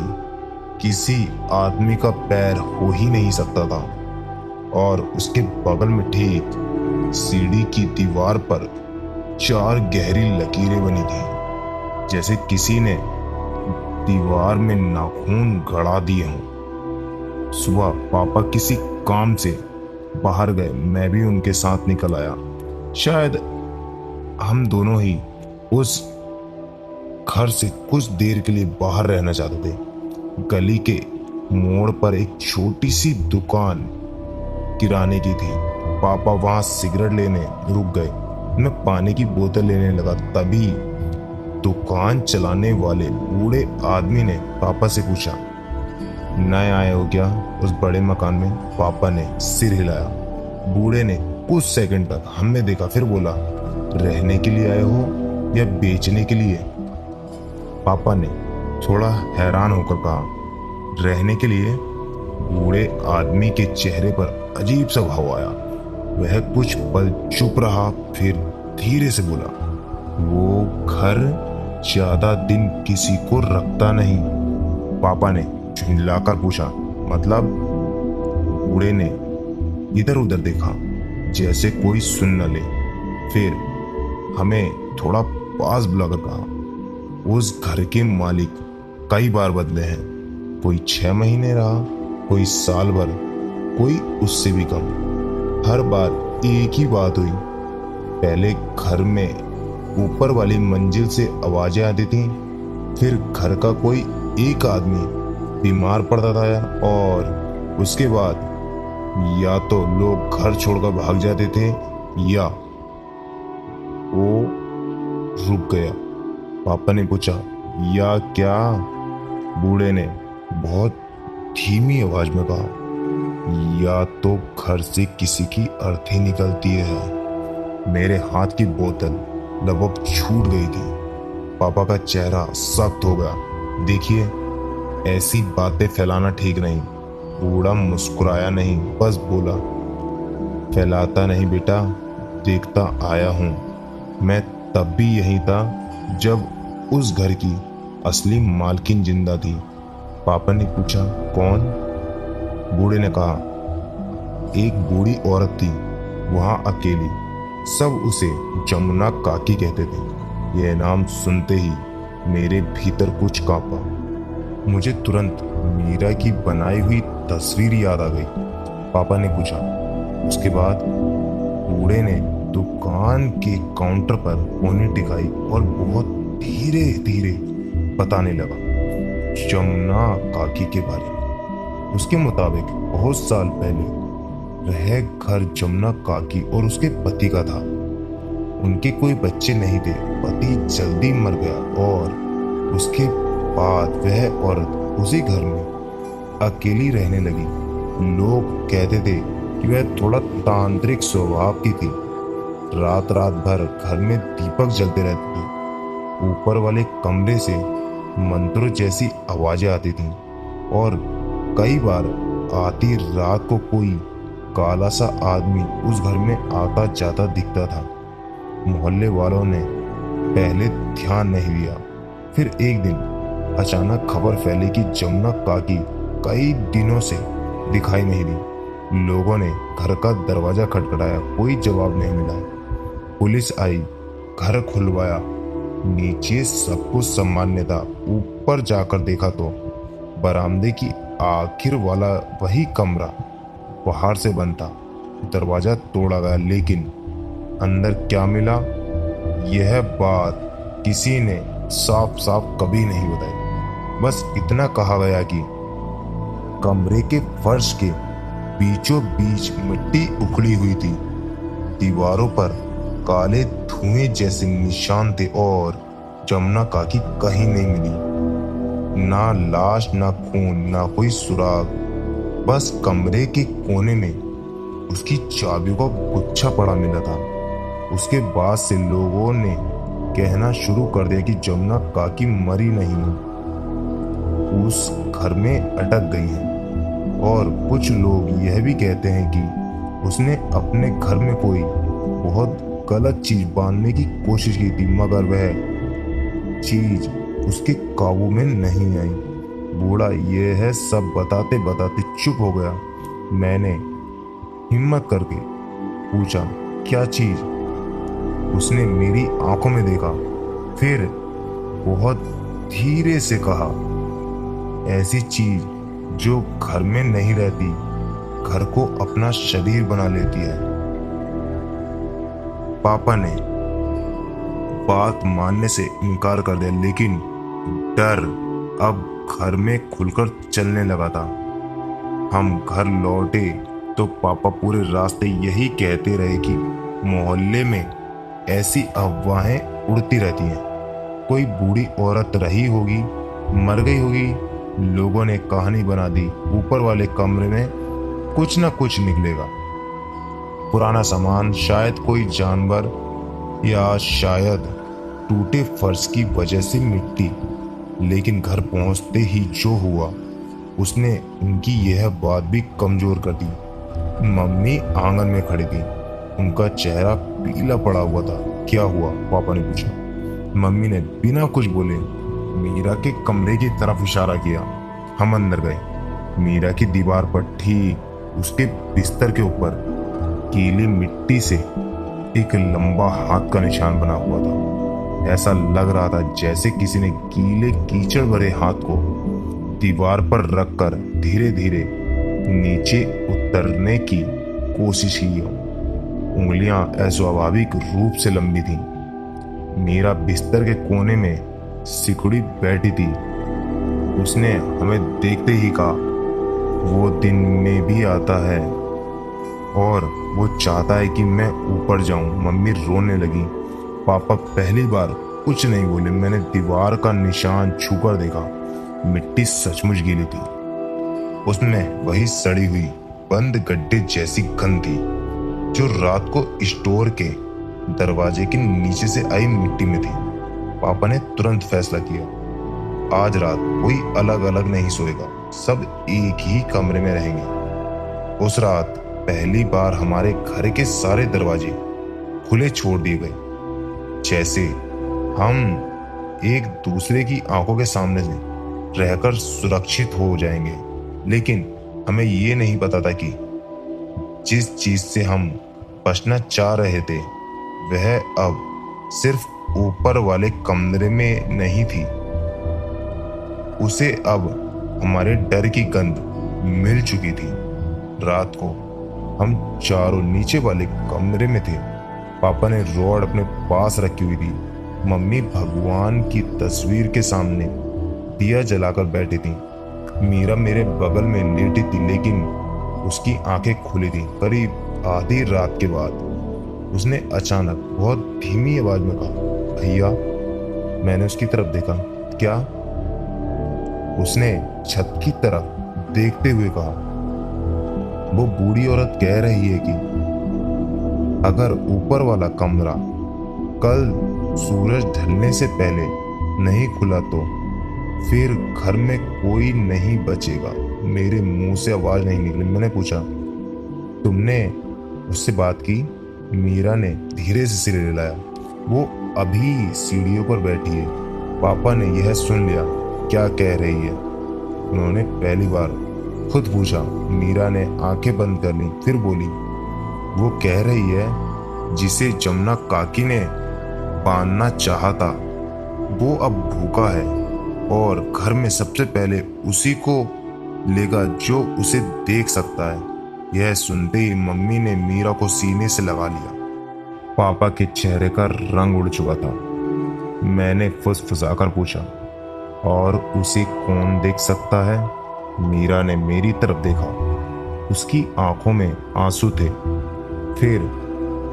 किसी आदमी का पैर हो ही नहीं सकता था। और उसके बगल में ठीक सीढ़ी की दीवार पर 4 गहरी लकीरें बनी थी, जैसे किसी ने दीवार में नाखून गड़ा दिए हों। सुबह पापा किसी काम से बाहर गए। मैं भी उनके साथ निकल आया। शायद हम दोनों ही उस घर से कुछ देर के लिए बाहर रहना चाहते थे। गली के मोड़ पर एक छोटी सी दुकान किराने की थी। पापा वहां सिगरेट लेने रुक गए। मैं पानी की बोतल लेने लगा। तभी दुकान चलाने वाले बूढ़े आदमी ने पापा से पूछा, नए आए हो क्या उस बड़े मकान में? पापा ने सिर हिलाया। बूढ़े ने कुछ सेकंड तक हमें देखा, फिर बोला, रहने के लिए आए हो या बेचने के लिए? पापा ने थोड़ा हैरान होकर कहा, रहने के लिए। बूढ़े आदमी के चेहरे पर अजीब सा भाव आया। वह कुछ पल चुप रहा, फिर धीरे से बोला, वो घर ज्यादा दिन किसी को रखता नहीं। पापा ने झुंझलाकर पूछा, मतलब? बूढ़े ने इधर उधर देखा, जैसे कोई सुन न ले। फिर हमें थोड़ा पास बुलाकर कहा, उस घर के मालिक कई बार बदले हैं। कोई 6 महीने रहा, कोई साल भर, कोई उससे भी कम। हर बार एक ही बात हुई। पहले घर में ऊपर वाली मंजिल से आवाजें आती थी, फिर घर का कोई एक आदमी बीमार पड़ता था और उसके बाद या तो लोग घर छोड़कर भाग जाते थे या वो रुक गया। पापा ने पूछा, या क्या? बूढ़े ने बहुत धीमी आवाज में कहा, या तो घर से किसी की अर्थी निकलती है। मेरे हाथ की बोतल लगभग छूट गई थी। पापा का चेहरा सख्त हो गया। देखिए, ऐसी बातें फैलाना ठीक नहीं। बूढ़ा मुस्कुराया नहीं, बस बोला, फैलाता नहीं बेटा, देखता आया हूँ। मैं तब भी यही था जब उस घर की असली मालकिन जिंदा थी। पापा ने पूछा, कौन? बूढ़े ने कहा, एक बूढ़ी औरत थी वहां अकेली। सब उसे जमुना काकी कहते थे। यह नाम सुनते ही मेरे भीतर कुछ कांपा। मुझे तुरंत मीरा की बनाई हुई तस्वीर याद आ गई। पापा ने पूछा, उसके बाद? बूढ़े ने दुकान के काउंटर पर कोनी टिकाई और बहुत धीरे धीरे बताने लगा जमुना काकी के बारे में। उसके मुताबिक बहुत साल पहले वह घर जमुना काकी और उसके पति का था। उनके कोई बच्चे नहीं थे। पति जल्दी मर गया और उसके बाद वह औरत उसी घर में अकेली रहने लगी। लोग कहते थे कि वह थोड़ा तांत्रिक स्वभाव की थी। रात रात भर घर में दीपक जलते रहते थे। ऊपर वाले कमरे से मंत्रों जैसी आवाजें आती थीं और कई बार आधी रात को कोई काला सा आदमी उस घर में आता जाता दिखता था। मोहल्ले वालों ने पहले ध्यान नहीं दिया। फिर एक दिन अचानक खबर फैली कि जमुना काकी कई दिनों से दिखाई नहीं दी। लोगों ने घर का दरवाजा खटखटाया, कोई जवाब नहीं मिला। पुलिस आई, घर खुलवाया। नीचे सब कुछ सामान्य था। ऊपर जाकर देखा तो बरामदे की आखिर वाला वही कमरा बाहर से बंद था। दरवाजा तोड़ा गया, लेकिन अंदर क्या मिला, यह बात किसी ने साफ साफ कभी नहीं बताई। बस इतना कहा गया कि कमरे के फर्श के बीचों बीच मिट्टी उखड़ी हुई थी। दीवारों पर काले धुएं जैसे निशान थे और जमुना काकी कहीं नहीं मिली। ना लाश, ना खून, ना कोई सुराग। बस कमरे के कोने में उसकी चाबियों का गुच्छा पड़ा मिला था। उसके बाद से लोगों ने कहना शुरू कर दिया कि जमुना काकी मरी नहीं, उस घर में अटक गई है। और कुछ लोग यह भी कहते हैं कि उसने अपने घर में कोई बहुत गलत चीज बांधने की कोशिश की थी, मगर वह चीज उसके काबू में नहीं आई। बूढ़ा यह सब बताते बताते चुप हो गया। मैंने हिम्मत करके पूछा, क्या चीज? उसने मेरी आंखों में देखा, फिर बहुत धीरे से कहा, ऐसी चीज जो घर में नहीं रहती, घर को अपना शरीर बना लेती है। पापा ने बात मानने से इनकार कर दिया, लेकिन डर अब घर में खुलकर चलने लगा था। हम घर लौटे तो पापा पूरे रास्ते यही कहते रहे कि मोहल्ले में ऐसी अफवाहें उड़ती रहती हैं। कोई बूढ़ी औरत रही होगी, मर गई होगी, लोगों ने कहानी बना दी, ऊपर वाले कमरे में कुछ ना कुछ निकलेगा। पुराना सामान, शायद कोई जानवर, या शायद टूटे फर्श की वजह से मिट्टी। लेकिन घर पहुंचते ही जो हुआ उसने उनकी यह बात भी कमजोर कर दी। मम्मी आंगन में खड़ी थी, उनका चेहरा पीला पड़ा हुआ था। क्या हुआ? पापा ने पूछा। मम्मी ने बिना कुछ बोले मीरा के कमरे की तरफ इशारा किया। हम अंदर गए। मीरा की दीवार पर ठीक उसके बिस्तर के ऊपर गीली मिट्टी से एक लंबा हाथ का निशान बना हुआ था। ऐसा लग रहा था जैसे किसी ने गीले कीचड़ भरे हाथ को दीवार पर रखकर धीरे धीरे नीचे उतरने की कोशिश की। उंगलियां अस्वाभाविक रूप से लंबी थीं। मीरा बिस्तर के कोने में सिकुड़ी बैठी थी। उसने हमें देखते ही कहा, वो दिन में भी आता है और वो चाहता है कि मैं ऊपर जाऊं। मम्मी रोने लगी। पापा पहली बार कुछ नहीं बोले। मैंने दीवार का निशान छूकर देखा। मिट्टी सचमुच गीली थी। उसमें वही सड़ी हुई बंद गड्ढे जैसी गंध थी जो रात को स्टोर के दरवाजे के नीचे से आई मिट्टी में थी। पापा ने तुरंत फैसला किया, आज रात कोई अलग अलग नहीं सोएगा, सब एक ही कमरे में रहेंगे। उस रात पहली बार हमारे घर के सारे दरवाजे खुले छोड़ दिए गए, जैसे हम एक दूसरे की आंखों के सामने से रहकर सुरक्षित हो जाएंगे। लेकिन हमें ये नहीं पता था कि जिस चीज से हम बचना चाह रहे थे वह अब सिर्फ ऊपर वाले कमरे में नहीं थी, उसे अब हमारे डर की गंध मिल चुकी थी। रात को हम चारों नीचे वाले कमरे में थे। पापा ने रॉड अपने पास रखी हुई थी, मम्मी भगवान की तस्वीर के सामने दिया जलाकर बैठी थी, मीरा मेरे बगल में लेटी थी लेकिन उसकी आंखें खुली थी। करीब आधी रात के बाद उसने अचानक बहुत धीमी आवाज में कहा, भैया। मैंने उसकी तरफ देखा। क्या? उसने छत की तरफ देखते हुए कहा। वो बूढ़ी औरत कह रही है कि अगर ऊपर वाला कमरा कल सूरज ढलने से पहले नहीं खुला तो फिर घर में कोई नहीं बचेगा। मेरे मुंह से आवाज नहीं निकली। मैंने पूछा, तुमने उससे बात की? मीरा ने धीरे से सिर हिलाया। वो अभी सीढ़ियों पर बैठी है। पापा ने यह सुन लिया। क्या कह रही है? उन्होंने पहली बार खुद पूछा। मीरा ने आंखें बंद कर ली, फिर बोली, वो कह रही है जिसे जमुना काकी ने बांधना चाहा था वो अब भूखा है और घर में सबसे पहले उसी को लेगा जो उसे देख सकता है। यह सुनते ही मम्मी ने मीरा को सीने से लगा लिया। पापा के चेहरे का रंग उड़ चुका था। मैंने फुसफुसाकर पूछा, और उसे कौन देख सकता है? मीरा ने मेरी तरफ देखा। उसकी आंखों में आंसू थे। फिर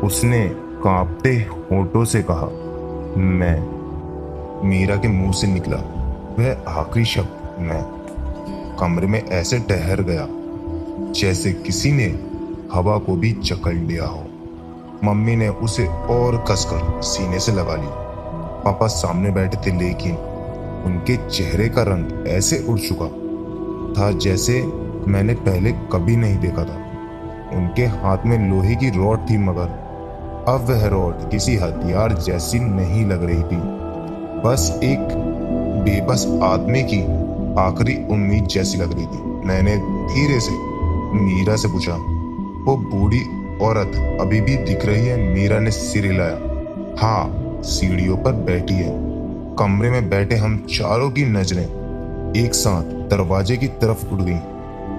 उसने कांपते होठों से कहा, मैं। मीरा के मुंह से निकला वह आखिरी शब्द, मैं। कमरे में ऐसे ठहर गया जैसे किसी ने हवा को भी जकड़ लिया हो। मम्मी ने उसे और कसकर सीने से लगा ली। पापा सामने बैठे थे लेकिन उनके चेहरे का रंग ऐसे उड़ चुका था जैसे मैंने पहले कभी नहीं देखा था। उनके हाथ में लोहे की रॉड थी मगर अब वह रॉड किसी हथियार जैसी नहीं लग रही थी, बस एक बेबस आदमी की आखिरी उम्मीद जैसी लग रही थी। मैंने धीरे से मीरा से पूछा, वो बूढ़ी औरत अभी भी दिख रही है? मीरा ने सिर हिलाया। हाँ, सीढ़ियों पर बैठी है। कमरे में बैठे हम चारों की नजरें एक साथ दरवाजे की तरफ उड़ गईं।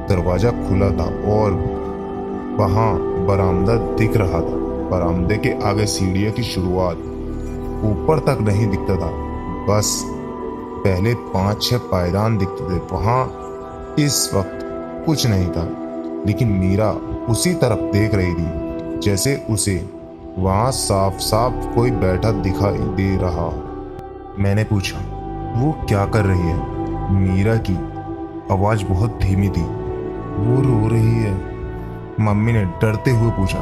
दरवाजा खुला था और वहां बरामदा दिख रहा था। बरामदे के आगे सीढ़ियों की शुरुआत ऊपर तक नहीं दिखता था, बस पहले 5-6 पायदान दिखते थे। वहां इस वक्त कुछ नहीं था, लेकिन मीरा उसी तरफ देख रही थी जैसे उसे वहां साफ साफ कोई बैठा दिखाई दे रहा। मैंने पूछा, वो क्या कर रही है? मीरा की आवाज बहुत धीमी थी। वो रो रही है। मम्मी ने डरते हुए पूछा,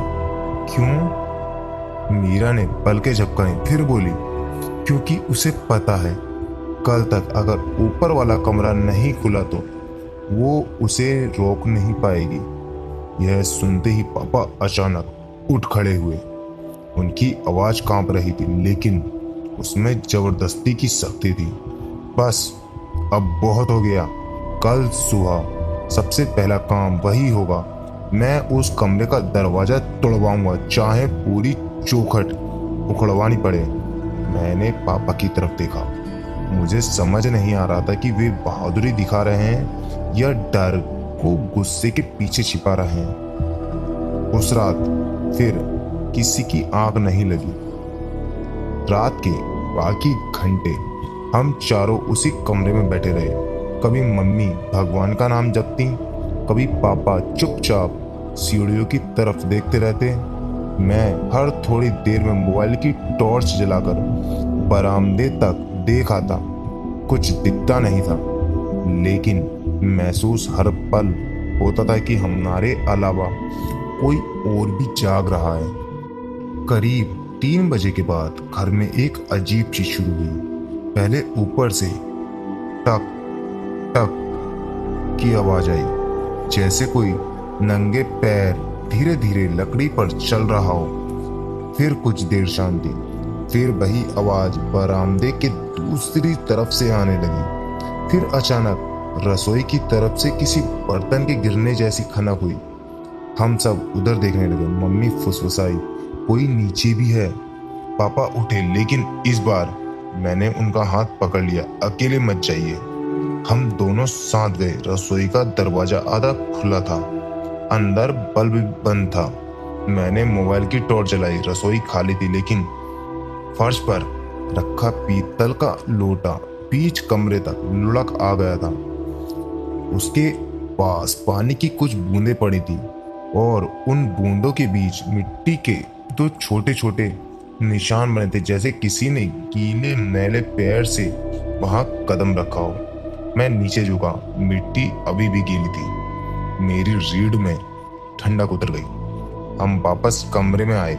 क्यों? मीरा ने पलकें झपकाई, फिर बोली, क्योंकि उसे पता है कल तक अगर ऊपर वाला कमरा नहीं खुला तो वो उसे रोक नहीं पाएगी। यह सुनते ही पापा अचानक उठ खड़े हुए। उनकी आवाज कांप रही थी लेकिन उसमें जबरदस्ती की शक्ति थी। बस अब बहुत हो गया। कल सुबह सबसे पहला काम वही होगा। मैं उस कमरे का दरवाजा तोड़वाऊंगा, चाहे पूरी चौखट उखड़वानी पड़े। मैंने पापा की तरफ देखा। मुझे समझ नहीं आ रहा था कि वे बहादुरी दिखा रहे हैं या डर को गुस्से के पीछे छिपा रहे हैं। उस रात फिर किसी की आंख नहीं लगी। रात के बाकी घंटे हम चारों उसी कमरे में बैठे रहे। कभी मम्मी भगवान का नाम जपती, कभी पापा चुपचाप सीढ़ियों की तरफ देखते रहते। मैं हर थोड़ी देर में मोबाइल की टॉर्च जलाकर बरामदे तक देख आता। कुछ दिखता नहीं था लेकिन महसूस हर पल होता था कि हमारे अलावा कोई और भी जाग रहा है। करीब 3 बजे के बाद घर में एक अजीब चीज शुरू हुई। पहले ऊपर से टक टक की आवाज आई, जैसे कोई नंगे पैर धीरे धीरे लकड़ी पर चल रहा हो। फिर कुछ देर शांति, फिर वही आवाज बरामदे के दूसरी तरफ से आने लगी। फिर अचानक रसोई की तरफ से किसी बर्तन के गिरने जैसी खनक हुई। हम सब उधर देखने लगे। मम्मी फुसफुसाई, कोई नीचे भी है। पापा उठे, लेकिन इस बार मैंने उनका हाथ पकड़ लिया। अकेले मत जाइए। हम दोनों साथ गए। रसोई का दरवाजा आधा खुला था, अंदर बल्ब बंद था। मैंने मोबाइल की टॉर्च जलाई। रसोई खाली थी, लेकिन फर्श पर रखा पीतल का लोटा बीच कमरे तक लुढ़क आ गया था। उसके पास पानी की कुछ बूंदें पड़ी थी और उन बूंदों के बीच मिट्टी के दो छोटे छोटे निशान बने थे, जैसे किसी ने गीले मैले पैर से वहां कदम रखा हो। मैं नीचे झुका। मिट्टी अभी भी गीली थी। मेरी रीढ़ में ठंडक उतर गई। हम वापस कमरे में आए।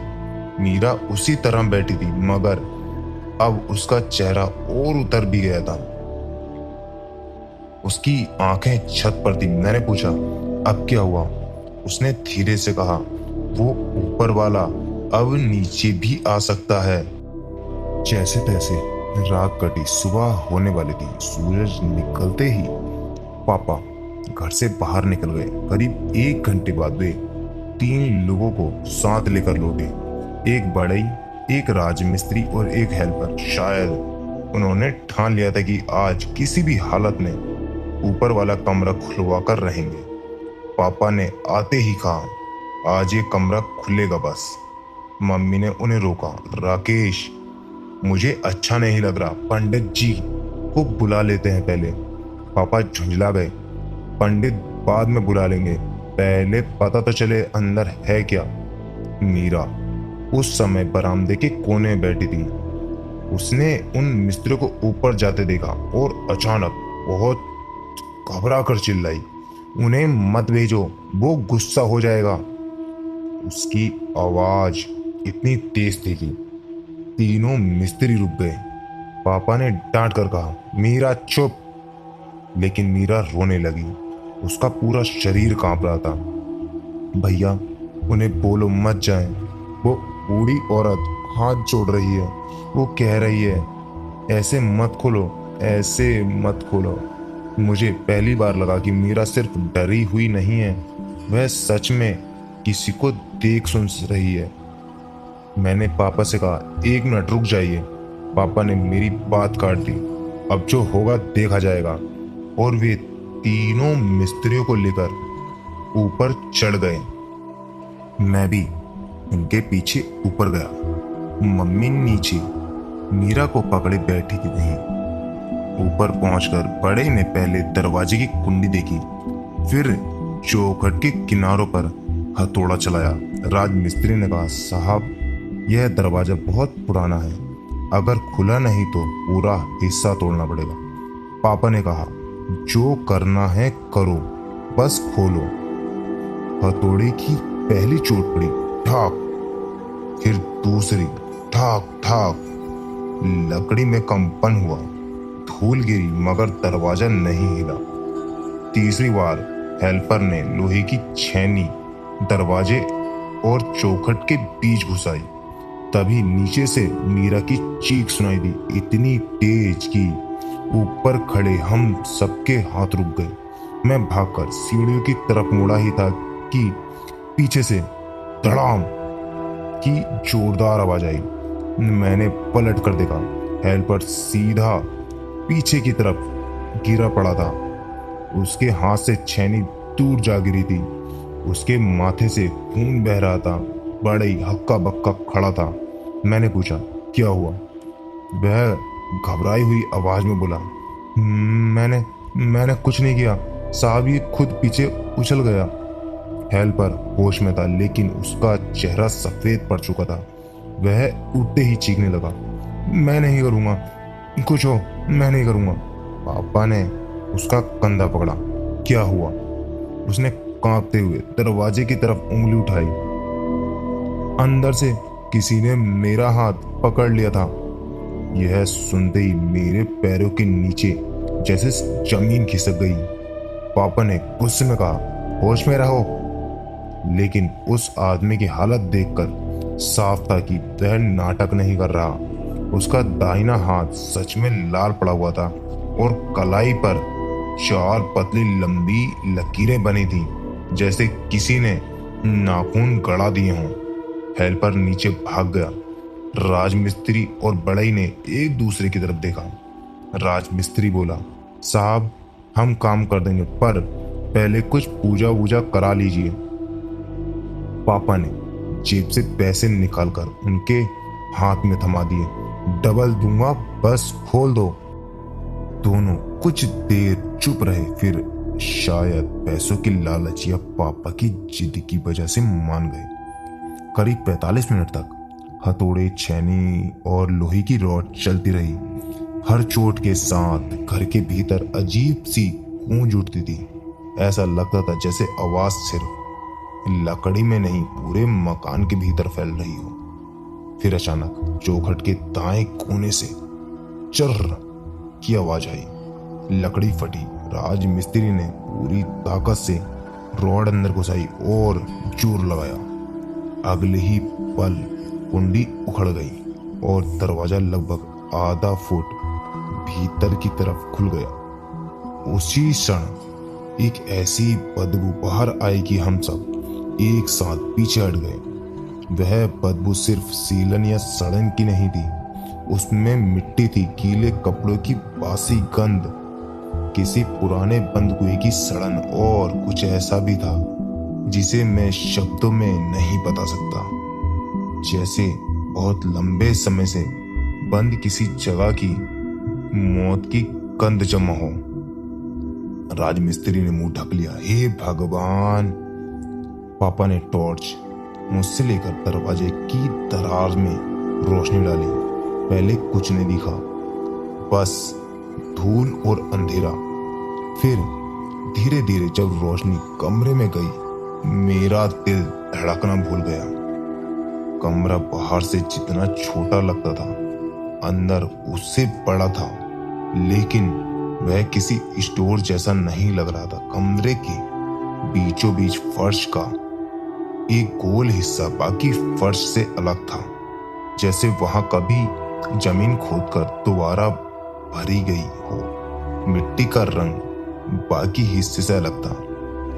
मीरा उसी तरह बैठी थी, मगर अब उसका चेहरा और उतर भी गया था। उसकी आंखें छत पर थी। मैंने पूछा, अब क्या हुआ? उसने धीरे से कहा, वो ऊपर वाला अब नीचे भी आ सकता है। जैसे तैसे रात कटी। सुबह होने वाली थी। सूरज निकलते ही पापा घर से बाहर निकल गए। करीब 1 घंटे बाद वे 3 लोगों को साथ लेकर लौटे। एक बढ़ई, एक राजमिस्त्री और एक हेल्पर। शायद उन्होंने ठान लिया था कि आज किसी भी हालत में ऊपर वाला कमरा खुलवा कर रहेंगे। पापा ने आते ही कहा, आज ये कमरा खुलेगा बस। मम्मी ने उन्हें रोका। राकेश, मुझे अच्छा नहीं लग रहा। पंडित जी को बुला लेते हैं पहले। पापा झुंझला गए। पंडित बाद में बुला लेंगे, पहले पता तो चले अंदर है क्या। मीरा उस समय बरामदे के कोने में बैठी थी। उसने उन मिस्त्रियों को ऊपर जाते देखा और अचानक बहुत घबरा कर चिल्लाई, उन्हें मत भेजो, वो गुस्सा हो जाएगा। उसकी आवाज इतनी तेज थी कि तीनों मिस्त्री रुक गए। पापा ने डांट कर कहा, मीरा चुप। लेकिन मीरा रोने लगी। उसका पूरा शरीर कांप रहा था। भैया, उन्हें बोलो मत जाएं। वो बूढ़ी औरत हाथ जोड़ रही है। वो कह रही है, ऐसे मत खोलो, ऐसे मत खोलो। मुझे पहली बार लगा कि मीरा सिर्फ डरी हुई नहीं है, वह सच में किसी को देख सुन रही है। मैंने पापा से कहा, 1 मिनट रुक जाइए। पापा ने मेरी बात काट दी। अब जो होगा देखा जाएगा। और वे तीनों मिस्त्रियों को लेकर ऊपर चढ़ गए। मैं भी उनके पीछे ऊपर गया। मम्मी नीचे मीरा को पकड़े बैठी थी वहीं। ऊपर पहुंचकर बड़े ने पहले दरवाजे की कुंडी देखी, फिर चौखट के किनारों पर हथौड़ा चलाया। राजमिस्त्री ने कहा, साहब, यह दरवाजा बहुत पुराना है, अगर खुला नहीं तो पूरा हिस्सा तोड़ना पड़ेगा। पापा ने कहा, जो करना है करो, बस खोलो। हथौड़े की पहली चोट पड़ी, ठाक, फिर दूसरी, ठाक ठाक। लकड़ी में कंपन हुआ, धूल गिरी, मगर दरवाजा नहीं हिला। तीसरी बार हेल्पर ने लोहे की छेनी दरवाजे और चौखट के बीच घुसाई। तभी नीचे से मीरा की चीख सुनाई दी, इतनी तेज कि ऊपर खड़े हम सबके हाथ रुक गए। मैं भागकर सीढ़ियों की तरफ मुड़ा ही था कि पीछे से धड़ाम की जोरदार आवाज आई। मैंने पलट कर देखा। हेल्पर सीधा पीछे की तरफ गिरा पड़ा था। उसके हाथ से छेनी दूर जा गिरी थी। उसके माथे से खून बह रहा था। बड़े ही हक्का बक्का खड़ा था। मैंने पूछा, क्या हुआ? वह घबराई हुई आवाज में बोला, मैंने कुछ नहीं किया साहब, ये खुद पीछे उछल गया। हेल्पर होश में था, लेकिन उसका चेहरा सफेद पड़ चुका था। वह उठते ही चीखने लगा, मैं नहीं करूंगा, कुछ हो, मैं नहीं करूंगा। पापा ने उसका कंधा पकड़ा। क्या हुआ? उसने कांपते हुए दरवाजे की तरफ उंगली उठाई। अंदर से किसी ने मेरा हाथ पकड़ लिया था। यह सुनते ही मेरे पैरों के नीचे जैसे जमीन खिसक गई। पापा ने गुस्से में कहा, होश में रहो। लेकिन उस आदमी की हालत देखकर साफ था कि वह नाटक नहीं कर रहा। उसका दाहिना हाथ सच में लाल पड़ा हुआ था और कलाई पर 4 पतली लंबी लकीरें बनी थी, जैसे किसी ने नाखून गड़ा दिए हों। हेल्पर नीचे भाग गया। राजमिस्त्री और बड़ई ने एक दूसरे की तरफ देखा। राजमिस्त्री बोला, साहब हम काम कर देंगे, पर पहले कुछ पूजा वूजा करा लीजिए। पापा ने जेब से पैसे निकालकर उनके हाथ में थमा दिए। डबल दूंगा, बस खोल दो। दोनों कुछ देर चुप रहे, फिर शायद पैसों की लालच या पापा की जिद की वजह से मान गए। करीब 45 मिनट तक हथौड़े, छेनी और लोहे की रॉड चलती रही। हर चोट के साथ घर के भीतर अजीब सी गूंज उठती थी। ऐसा लगता था जैसे आवाज सिर्फ लकड़ी में नहीं, पूरे मकान के भीतर फैल रही हो। फिर अचानक चौखट के दाएं कोने से चर्र की आवाज आई। लकड़ी फटी। राजमिस्त्री ने पूरी ताकत से रॉड अंदर घुसाई और जोर लगाया। अगले ही पल कुंडी उखड़ गई और दरवाजा लगभग आधा फुट भीतर की तरफ खुल गया। उसी क्षण एक ऐसी बदबू बाहर आई कि हम सब एक साथ पीछे हट गए। वह बदबू सिर्फ सीलन या सड़न की नहीं थी, उसमें मिट्टी थी, गीले कपड़ों की बासी गंध, किसी पुराने बंद कुएं की सड़न और कुछ ऐसा भी था जिसे मैं शब्दों में नहीं बता सकता। जैसे बहुत लंबे समय से बंद किसी जगह की मौत की गंध जमा हो। राजमिस्त्री ने मुंह ढक लिया। हे भगवान! पापा ने टॉर्च मुझसे लेकर दरवाजे की दरार में रोशनी डाली। पहले कुछ नहीं दिखा, बस धूल और अंधेरा। फिर धीरे धीरे जब रोशनी कमरे में गई, मेरा दिल धड़कना भूल गया। कमरा बाहर से जितना छोटा लगता था, अंदर उससे बड़ा था, लेकिन वह किसी स्टोर जैसा नहीं लग रहा था। कमरे के बीचों बीच फर्श का एक गोल हिस्सा बाकी फर्श से अलग था, जैसे वहां कभी जमीन खोदकर दोबारा भरी गई हो। मिट्टी का रंग बाकी हिस्से से अलग था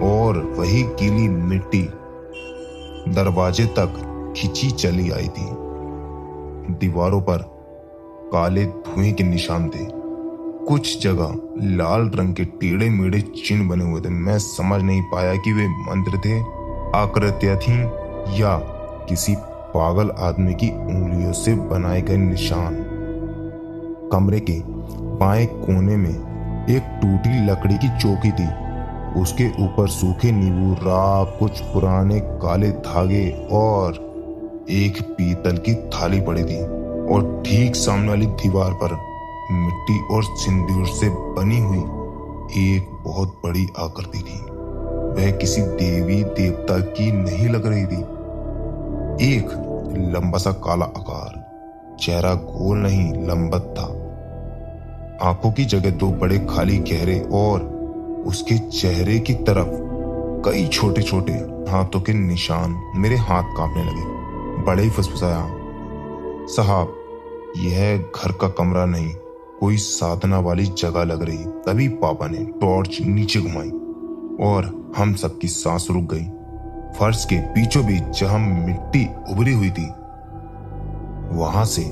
और वही गीली मिट्टी दरवाजे तक खिंची चली आई थी। दीवारों पर काले धुएं के निशान थे। कुछ जगह लाल रंग के टेढ़े मेढ़े चिन्ह बने हुए थे। मैं समझ नहीं पाया कि वे मंत्र थे, आकृतियां थीं या किसी पागल आदमी की उंगलियों से बनाए गए निशान। कमरे के बाएं कोने में एक टूटी लकड़ी की चौकी थी। उसके ऊपर सूखे नींबू, राख, कुछ पुराने काले धागे और एक पीतल की थाली पड़ी थी। और ठीक सामने वाली दीवार पर मिट्टी और सिंदूर से बनी हुई एक बहुत बड़ी आकृति थी। वह किसी देवी देवता की नहीं लग रही थी। एक लंबा सा काला आकार, चेहरा गोल नहीं लंबत था। आंखों की जगह 2 बड़े खाली गहरे और उसके चेहरे की तरफ कई छोटे छोटे हाथों के निशान। मेरे हाथ कांपने लगे। बड़े ही फुसफुसाया, साहब यह घर का कमरा नहीं, कोई साधना वाली जगह लग रही। तभी पापा ने टॉर्च नीचे घुमाई और हम सबकी सांस रुक गई। फर्श के बीचों बीच जहां मिट्टी उभरी हुई थी, वहां से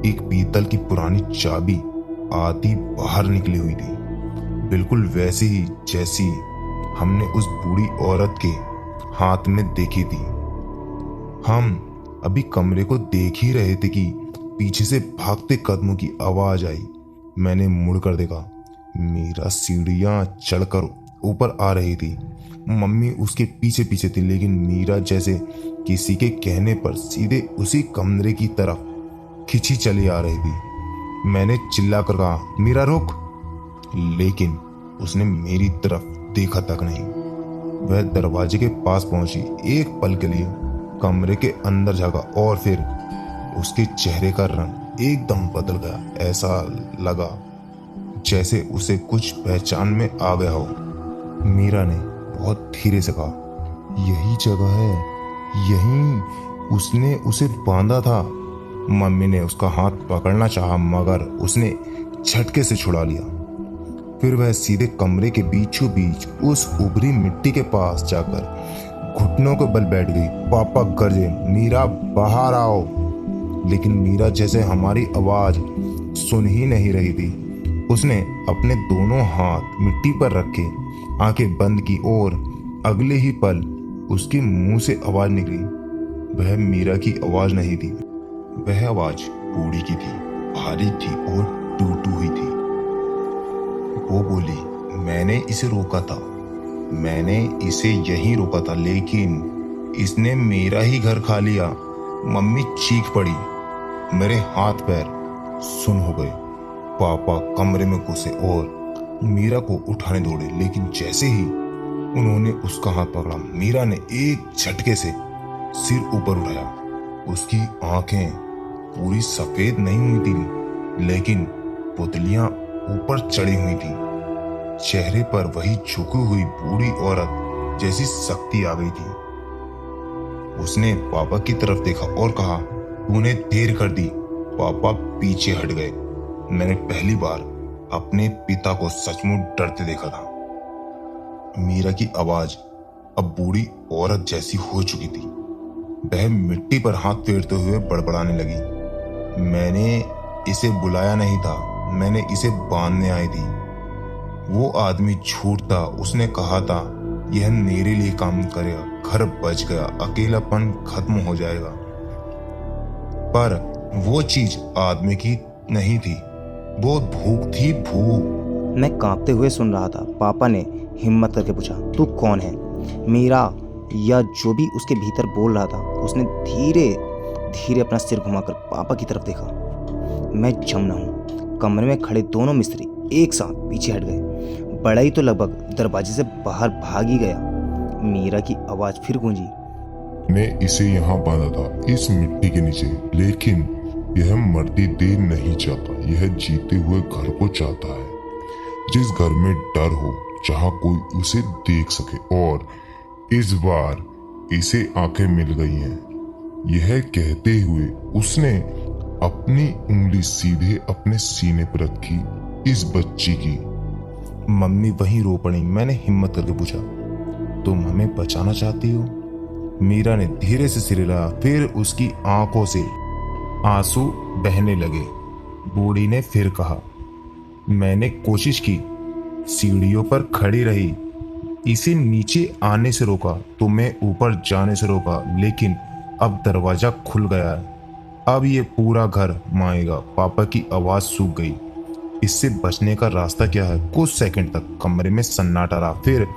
एक पीतल की पुरानी चाबी आधी बाहर निकली हुई थी, बिल्कुल वैसी ही जैसी हमने उस बूढ़ी औरत के हाथ में देखी थी। हम अभी कमरे को देख ही रहे थे कि पीछे से भागते कदमों की आवाज आई। मैंने मुड़कर देखा। मीरा सीढ़ियां चढ़कर ऊपर आ रही थी। मम्मी उसके पीछे पीछे थी, लेकिन मीरा जैसे किसी के कहने पर सीधे उसी कमरे की तरफ खिंची चली आ रही थी। मैंने चिल्लाकर कहा, मीरा रुक, लेकिन उसने मेरी तरफ देखा तक नहीं। वह दरवाजे के पास पहुंची। एक पल के लिए कमरे के अंदर झांका और फिर उसके चेहरे का रंग एकदम बदल गया। ऐसा लगा जैसे उसे कुछ पहचान में आ गया हो। मीरा ने बहुत धीरे से कहा, यही जगह है, यहीं उसने उसे बांधा था। मम्मी ने उसका हाथ पकड़ना चाहा मगर उसने झटके से छुड़ा लिया। फिर वह सीधे कमरे के बीचों बीच उस उभरी मिट्टी के पास जाकर घुटनों के बल बैठ गई। पापा गरजे, मीरा बाहर आओ। लेकिन मीरा जैसे हमारी आवाज सुन ही नहीं रही थी। उसने अपने दोनों हाथ मिट्टी पर रखे आंखें बंद की और अगले ही पल उसके मुंह से आवाज निकली। वह मीरा की आवाज नहीं थी, वह आवाज बूढ़ी की थी, भारी थी और टूटी हुई थी। वो बोली, मैंने इसे रोका था, मैंने इसे यहीं रोका था, लेकिन इसने मेरा ही घर खा लिया। मम्मी चीख पड़ी। मेरे हाथ पैर सुन्न हो गए। पापा कमरे में घुसे और मीरा को उठाने दौड़े, लेकिन जैसे ही उन्होंने उसका हाथ पकड़ा, मीरा ने एक झटके से सिर ऊपर उठाया। उसकी आंखें पूरी सफेद नहीं हुई थी, लेकिन पुतलियां ऊपर चढ़ी हुई थी। चेहरे पर वही झुकी हुई बूढ़ी औरत जैसी शक्ति आ गई थी। उसने पापा की तरफ देखा और कहा, तूने देर कर दी। पापा पीछे हट गए। मैंने पहली बार अपने पिता को सचमुच डरते देखा था। मीरा की आवाज अब बूढ़ी औरत जैसी हो चुकी थी। वह मिट्टी पर हाथ फेरते हुए बड़बड़ाने लगी, मैंने इसे बुलाया नहीं था, मैंने इसे बांधने आई थी। वो आदमी झूठ था, उसने कहा था यह मेरे लिए काम करेगा, घर बच गया, अकेलापन खत्म हो जाएगा। पर वो चीज आदमी की नहीं थी, वो भूख थी, भूख। मैं कांपते हुए सुन रहा था। पापा ने हिम्मत करके पूछा, तू कौन है? मीरा या जो भी उसके भीतर बोल रहा था। उसने धीरे धीरे अपना सिर घुमाकर पापा की तरफ देखा। मैं जमुना हूँ। कमरे में खड़े दोनों मिस्त्री एक साथ पीछे हट गए। बड़ा ही तो लगभग दरवाजे से बाहर भाग ही गया। मीरा की आवाज फिर गूंजी, ने इसे यहाँ बांधा था, इस मिट्टी के नीचे, लेकिन यह मरती देर नहीं चाहता, यह जीते हुए घर को चाहता है, जिस घर में डर हो, जहाँ कोई उसे देख सके। और इस बार इसे आंखें मिल गई हैं। यह कहते हुए उसने अपनी उंगली सीधे अपने सीने पर रखी। इस बच्ची की मम्मी वहीं रो पड़ी। मैंने हिम्मत करके पूछा, तुम हमें बचाना चाहती हो? मीरा ने धीरे से सिर हिलाया, फिर उसकी आंखों से आंसू बहने लगे। बूढ़ी ने फिर कहा, मैंने कोशिश की, सीढ़ियों पर खड़ी रही, इसे नीचे आने से रोका, तुम्हें ऊपर जाने से रोका, लेकिन अब दरवाजा खुल गया है, अब ये पूरा घर माएगा। पापा की आवाज सूख गई। इससे बचने का रास्ता क्या है? कुछ सेकंड तक कमरे में सन्नाटा रहा। फिर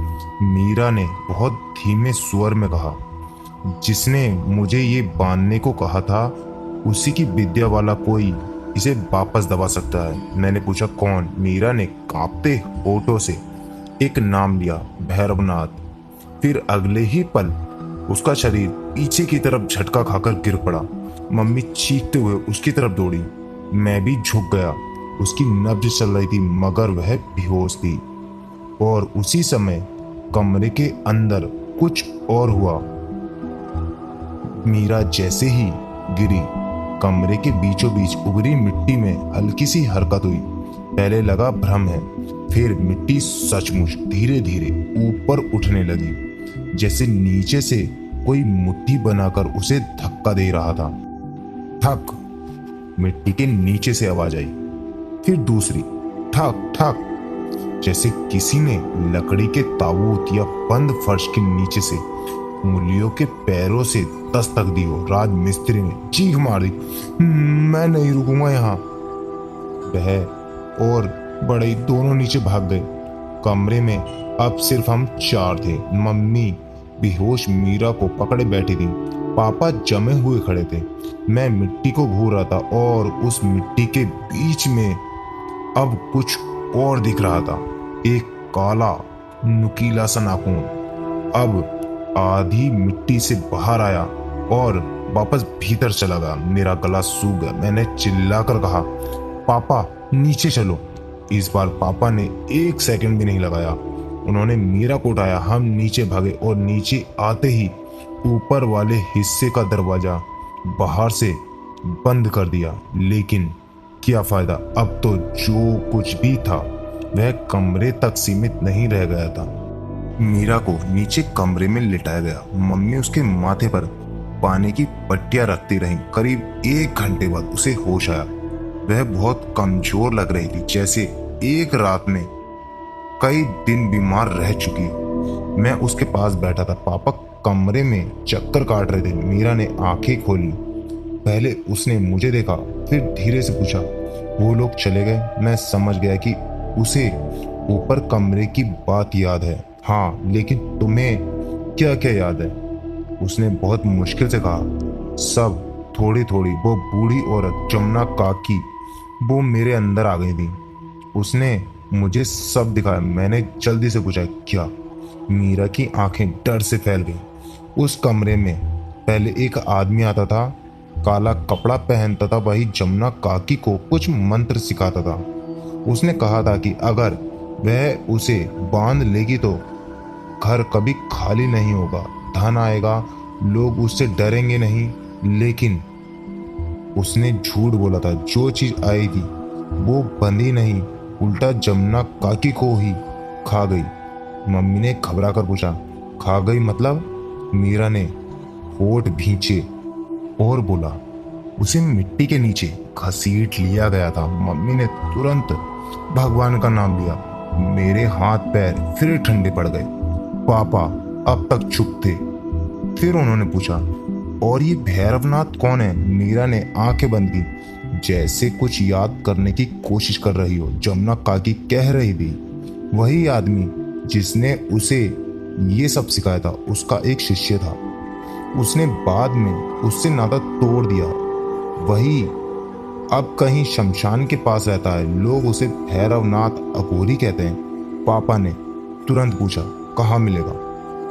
मीरा ने बहुत धीमे स्वर में कहा, जिसने मुझे ये बांधने को कहा था, उसी की विद्या वाला कोई इसे वापस दबा सकता है। मैंने पूछा, कौन? मीरा ने कांपते होठों से एक नाम लिया, भैरवनाथ। फिर अगले ही पल उसका शरीर पीछे की तरफ झटका खाकर गिर पड़ा। मम्मी चीखते हुए उसकी तरफ दौड़ी। मैं भी झुक गया। उसकी नब्ज चल रही थी मगर वह बेहोश थी। और उसी समय कमरे के अंदर कुछ और हुआ। मीरा जैसे ही गिरी, कमरे के बीचों बीच उभरी मिट्टी में हल्की सी हरकत हुई। पहले लगा भ्रम है, फिर मिट्टी सचमुच धीरे धीरे ऊपर उठने लगी, जैसे नीचे से कोई मुट्ठी बनाकर उसे धक्का दे रहा था। ठक, मिट्टी के नीचे से आवाज आई। फिर दूसरी, ठक ठक, जैसे किसी ने लकड़ी के ताबूत या बंद फर्श के नीचे से उंगलियों के पैरों से दस्तक दी हो। राज मिस्त्री ने चीख मार दी, मैं नहीं रुकूंगा यहाँ। वह और बड़े दोनों नीचे भाग गए। कमरे में अब सिर्फ हम चार थे। मम्मी बेहोश मीरा को पकड़े बैठी थी, पापा जमे हुए खड़े थे। मैं मिट्टी को घूर रहा था और उस मिट्टी के बीच में अब कुछ और दिख रहा था, एक काला नुकीला सा नाखून। अब आधी मिट्टी से बाहर आया और वापस भीतर चला गया। मेरा गला सूख गया। मैंने चिल्लाकर कहा, पापा नीचे चलो। इस बार पापा ने 1 सेकंड भी नहीं लगाया। उन्होंने मीरा को उठाया। हम नीचे भागे और नीचे आते ही ऊपर वाले हिस्से का दरवाजा बाहर से बंद कर दिया। लेकिन क्या फायदा, अब तो जो कुछ भी था वह कमरे तक सीमित नहीं रह गया था। मीरा को नीचे कमरे में लिटाया गया। मम्मी उसके माथे पर पानी की पट्टियां रखती रहीं। करीब 1 घंटे बाद उसे होश आया। वह बहुत कमजोर लग रही थी, जैसे एक रात में कई दिन बीमार रह चुकी हो। मैं उसके पास बैठा था। पापा कमरे में चक्कर काट रहे थे। मीरा ने आंखें खोली। पहले उसने मुझे देखा, फिर धीरे से पूछा, वो लोग चले गए? मैं समझ गया कि उसे ऊपर कमरे की बात याद है। हाँ, लेकिन तुम्हें क्या क्या याद है? उसने बहुत मुश्किल से कहा, सब थोड़ी थोड़ी। वो बूढ़ी औरत जमुना काकी, वो मेरे अंदर आ गई थी। उसने मुझे सब दिखाया। मैंने जल्दी से पूछा, क्या? मीरा की आंखें डर से फैल गईं। उस कमरे में पहले एक आदमी आता था, काला कपड़ा पहनता था। वही जमुना काकी को कुछ मंत्र सिखाता था। उसने कहा था कि अगर वह उसे बांध लेगी तो घर कभी खाली नहीं होगा, धन आएगा, लोग उससे डरेंगे नहीं। लेकिन उसने झूठ बोला था। जो चीज आई थी वो बंधी नहीं, उल्टा जमुना काकी को ही खा गई। मम्मी ने घबरा कर पूछा, खा गई मतलब? मीरा ने होठ भींचे और बोला, उसे मिट्टी के नीचे घसीट लिया गया था। मम्मी ने तुरंत भगवान का नाम लिया। मेरे हाथ पैर फिर ठंडे पड़ गए। पापा अब तक चुप थे। फिर उन्होंने पूछा, और ये भैरवनाथ कौन है? मीरा ने आंखें बंद की, जैसे कुछ याद करने की कोशिश कर रही हो। जमुना काकी कह रही थी, वही आदमी जिसने उसे ये सब सिखाया था, उसका एक शिष्य था। उसने बाद में उससे नाता तोड़ दिया। वही अब कहीं शमशान के पास रहता है। लोग उसे भैरवनाथ अघोरी कहते हैं। पापा ने तुरंत पूछा, कहाँ मिलेगा?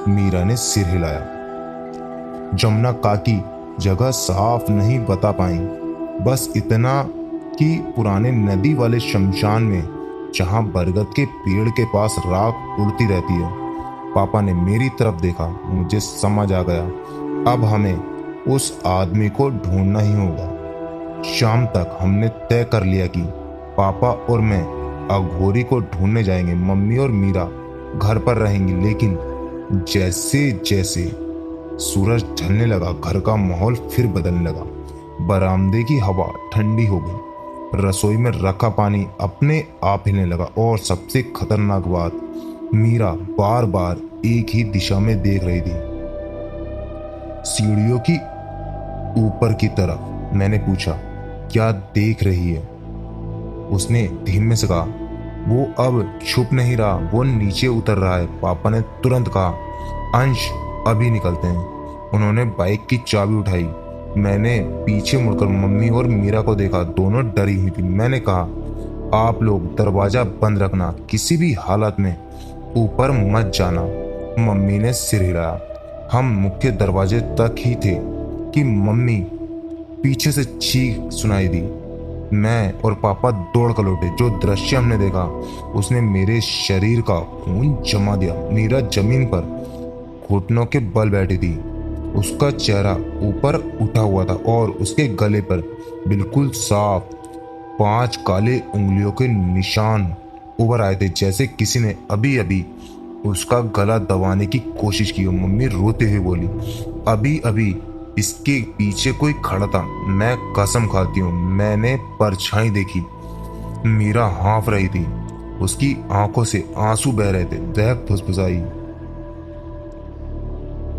मीरा ने सिर हिलाया। जमुना काकी जगह साफ नहीं बता पाई, बस इतना कि पुराने नदी वाले शमशान में, जहां बरगद के पेड़ के पास राख उड़ती रहती है। पापा ने मेरी तरफ देखा। मुझे समझ आ गया, अब हमें उस आदमी को ढूंढना ही होगा। शाम तक हमने तय कर लिया कि पापा और मैं अघोरी को ढूंढने जाएंगे। मम्मी और मीरा घर पर रहेंगी। लेकिन जैसे जैसे सूरज ढलने लगा, घर का माहौल फिर बदलने लगा। बरामदे की हवा ठंडी हो गई। रसोई में रखा पानी अपने आप हिलने लगा। और सबसे खतरनाक बात, मीरा बार बार एक ही दिशा में देख रही थी, सीढ़ियों की ऊपर की तरफ। मैंने पूछा, क्या देख रही है? उसने धीमे से कहा, वो अब छुप नहीं रहा, वो नीचे उतर रहा है। पापा ने तुरंत कहा, अंश अभी निकलते हैं। उन्होंने बाइक की चाबी उठाई। मैंने पीछे मुड़कर मम्मी और मीरा को देखा। दोनों डरी हुई थी। मैंने कहा, आप लोग दरवाजा बंद रखना, किसी भी हालत में ऊपर मत जाना। मम्मी ने सिर हिलाया। हम मुख्य दरवाजे तक ही थे कि मम्मी पीछे से चीख सुनाई दी। मैं और पापा दौड़ कर लौटे। जो दृश्य हमने देखा उसने मेरे शरीर का खून जमा दिया। मीरा जमीन पर घुटनों के बल बैठी थी। उसका चेहरा ऊपर उठा हुआ था और उसके गले पर बिल्कुल साफ 5 काले उंगलियों के निशान उभर आए थे, जैसे किसी ने अभी अभी उसका गला दबाने की कोशिश की हो। मम्मी रोते हुए बोली, अभी अभी इसके पीछे कोई खड़ा था, मैं कसम खाती हूँ मैंने परछाई देखी। मीरा हाँफ रही थी। उसकी आंखों से आंसू बह रहे थे। वह फुसफुसाई,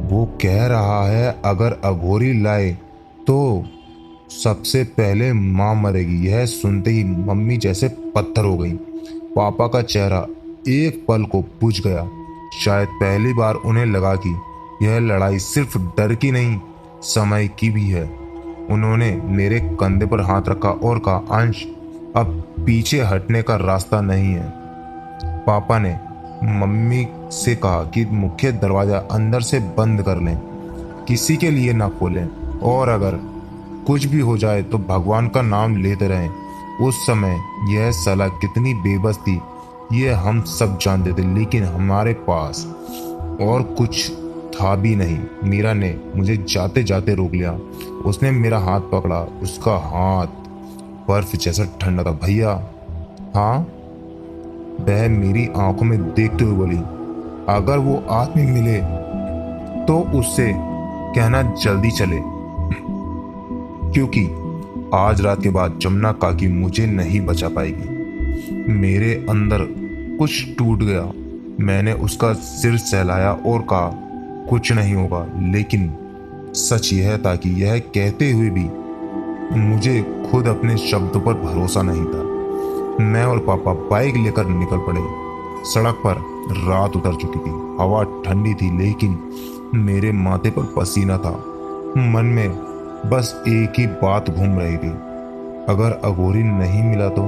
वो कह रहा है अगर अघोरी लाए तो सबसे पहले माँ मरेगी। यह सुनते ही मम्मी जैसे पत्थर हो गई। पापा का चेहरा एक पल को बुझ गया। शायद पहली बार उन्हें लगा कि यह लड़ाई सिर्फ डर की नहीं, समय की भी है। उन्होंने मेरे कंधे पर हाथ रखा और कहा, अंश अब पीछे हटने का रास्ता नहीं है। पापा ने मम्मी से कहा कि मुख्य दरवाज़ा अंदर से बंद कर लें, किसी के लिए ना खोलें, और अगर कुछ भी हो जाए तो भगवान का नाम लेते रहें। उस समय यह साला कितनी बेबस थी ये हम सब जानते थे, लेकिन हमारे पास और कुछ था भी नहीं। मीरा ने मुझे जाते जाते रोक लिया। उसने मेरा हाथ पकड़ा। उसका हाथ बर्फ जैसा ठंडा था। भैया। हाँ, वह मेरी आंखों में देखते हुए बोली, अगर वो आदमी मिले तो उससे कहना जल्दी चले, क्योंकि आज रात के बाद जमुना काकी मुझे नहीं बचा पाएगी। मेरे अंदर कुछ टूट गया। मैंने उसका सिर सहलाया और कहा, कुछ नहीं होगा। लेकिन सच यह था कि यह कहते हुए भी मुझे खुद अपने शब्दों पर भरोसा नहीं था। मैं और पापा बाइक लेकर निकल पड़े। सड़क पर रात उतर चुकी थी। हवा ठंडी थी, लेकिन मेरे माथे पर पसीना था। मन में बस एक ही बात घूम रही थी, अगर अघोरी नहीं मिला तो।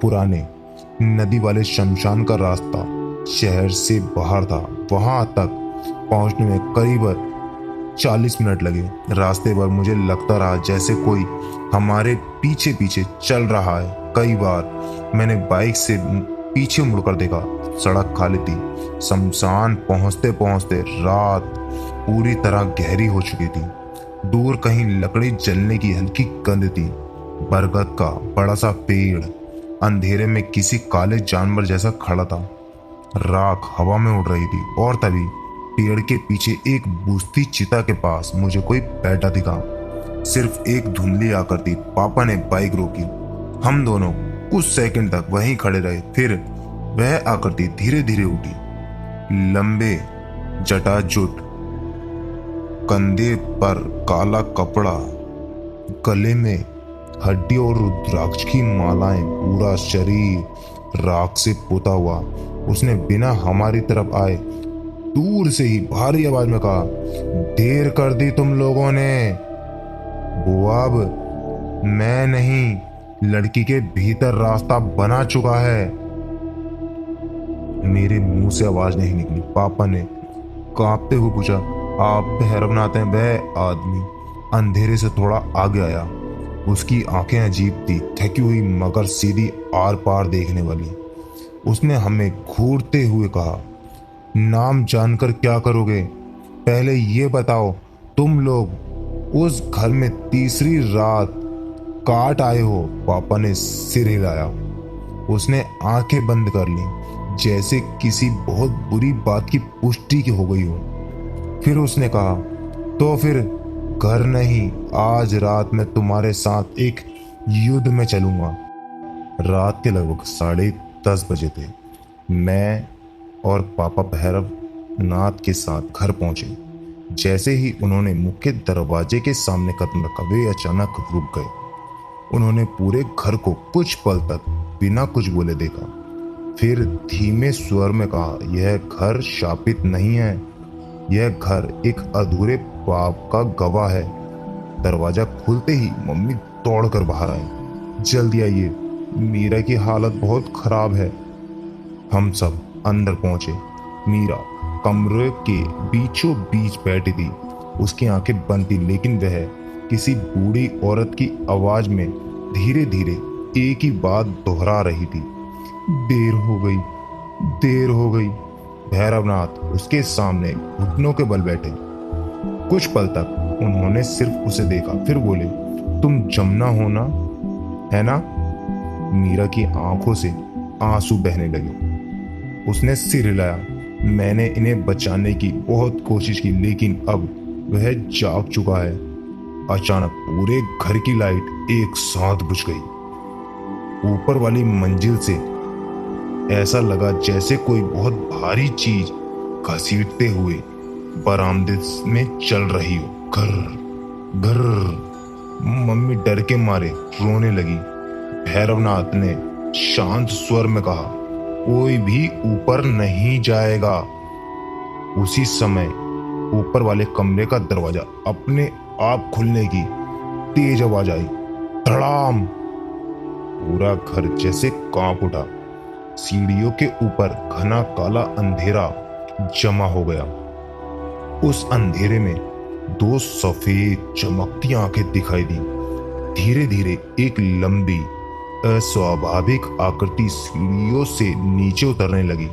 पुराने नदी वाले शमशान का रास्ता शहर से बाहर था। वहां तक पहुंचने में करीब 40 मिनट लगे। रास्ते पर मुझे लगता रहा जैसे कोई हमारे पीछे पीछे चल रहा है। कई बार मैंने बाइक से पीछे मुड़कर देखा। सड़क खाली थी। शमशान पहुंचते पहुंचते रात पूरी तरह गहरी हो चुकी थी। दूर कहीं लकड़ी जलने की हल्की गंध थी। बरगद का बड़ा सा पेड़ अंधेरे में किसी काले जानवर जैसा खड़ा था। राख हवा में उड़ रही थी, और तभी पेड़ के पीछे एक बुझती चिता के पास मुझे कोई बैठा दिखा। सिर्फ एक धुंधली आकृति। पापा ने बाइक रोकी। हम दोनों कुछ सेकंड तक वहीं खड़े रहे। फिर वह आकृति धीरे धीरे उठी। लंबे जटाजुट, कंधे पर काला कपड़ा, गले में हड्डी और रुद्राक्ष की मालाएं, पूरा शरीर राख से पोता हुआ। उसने बिना हमारी तरफ आए दूर से ही भारी आवाज में कहा, देर कर दी तुम लोगों ने। वो अब मैं नहीं, लड़की के भीतर रास्ता बना चुका है। मेरे मुंह से आवाज नहीं निकली। पापा ने कांपते हुए पूछा, आप भैरवनाथ हैं? वह आदमी अंधेरे से थोड़ा आगे आया। उसकी आंखें अजीब थी, थकी हुई मगर सीधी आर पार देखने वाली। उसने हमें घूरते हुए कहा, नाम जानकर क्या करोगे? पहले ये बताओ, तुम लोग उस घर में तीसरी रात काट आए हो? पापा ने सिर हिलाया। उसने आंखें बंद कर ली, जैसे किसी बहुत बुरी बात की पुष्टि की हो गई हो। फिर उसने कहा, तो फिर घर नहीं, आज रात मैं तुम्हारे साथ एक युद्ध में चलूंगा। रात के लगभग 10:30 बजे थे। मैं और पापा भैरव नाथ के साथ घर पहुंचे। जैसे ही उन्होंने मुख्य दरवाजे के सामने कदम रखा, वे अचानक रुक गए। उन्होंने पूरे घर को कुछ पल तक बिना कुछ बोले देखा। फिर धीमे स्वर में कहा, यह घर शापित नहीं है, यह घर एक अधूरे पाप का गवाह है। दरवाजा खुलते ही मम्मी दौड़कर बाहर आई। जल्दी आइए, मीरा की हालत बहुत खराब है। हम सब अंदर पहुंचे। मीरा कमरे के बीचों बीच बैठी थी। उसकी आंखें बंद थी, लेकिन वह किसी बूढ़ी औरत की आवाज में धीरे धीरे एक ही बात दोहरा रही थी, देर हो गई, देर हो गई। भैरवनाथ उसके सामने घुटनों के बल बैठे। कुछ पल तक उन्होंने सिर्फ उसे देखा, फिर बोले, तुम जमुना हो ना, है ना? मीरा की आंखों से आंसू बहने लगे। उसने सिर हिलाया। मैंने इन्हें बचाने की बहुत कोशिश की, लेकिन अब वह जाग चुका है। अचानक पूरे घर की लाइट एक साथ बुझ गई। ऊपर वाली मंजिल से ऐसा लगा जैसे कोई बहुत भारी चीज घसीटते हुए बरामदे में चल रही हो। घर घर। मम्मी डर के मारे रोने लगी। भैरवनाथ ने शांत स्वर में कहा, कोई भी ऊपर नहीं जाएगा। उसी समय ऊपर वाले कमरे का दरवाजा अपने आप खुलने की तेज आवाज आई। धड़ाम। पूरा घर जैसे कांप उठा। सीढ़ियों के ऊपर घना काला अंधेरा जमा हो गया। उस अंधेरे में दो सफेद चमकती आंखें दिखाई दी। धीरे धीरे एक लंबी अस्वाभाविक आकृति सीढ़ियों से नीचे उतरने लगी।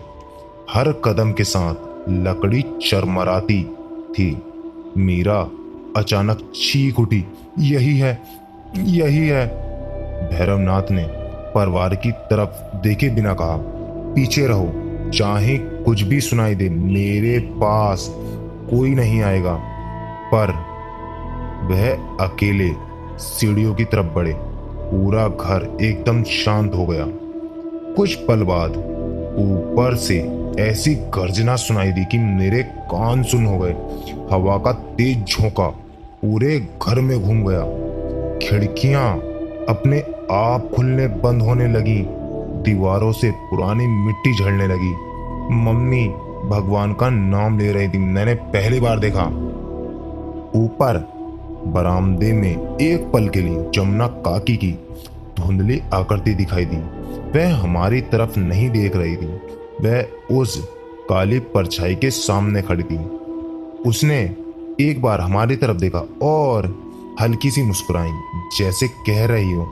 हर कदम के साथ लकड़ी चरमराती थी। मीरा अचानक चीख उठी, यही है, यही है। भैरवनाथ ने परिवार की तरफ देखे बिना कहा, पीछे रहो, चाहे कुछ भी सुनाई दे, मेरे पास कोई नहीं आएगा। पर वह अकेले सीढ़ियों की तरफ बढ़े। पूरा घर एकदम शांत हो गया। कुछ पल बाद ऊपर से ऐसी गर्जना सुनाई दी कि मेरे कान सुन हो गए। हवा का तेज झोंका पूरे घर में घूम गया। खिड़कियां अपने आप खुलने बंद होने लगी। दीवारों से पुरानी मिट्टी झड़ने लगी। मम्मी भगवान का नाम ले रही थी। मैंने पहली बार देखा। ऊपर बरामदे में एक पल के लिए जमुना काकी की धुंधली आकृति दिखाई दी। वह हमारी तरफ नहीं देख रही थी। वह उस काली परछाई के सामने खड़ी थी। उसने एक बार हमारी तरफ देखा और हल्की सी मुस्कुराई, जैसे कह रही हो,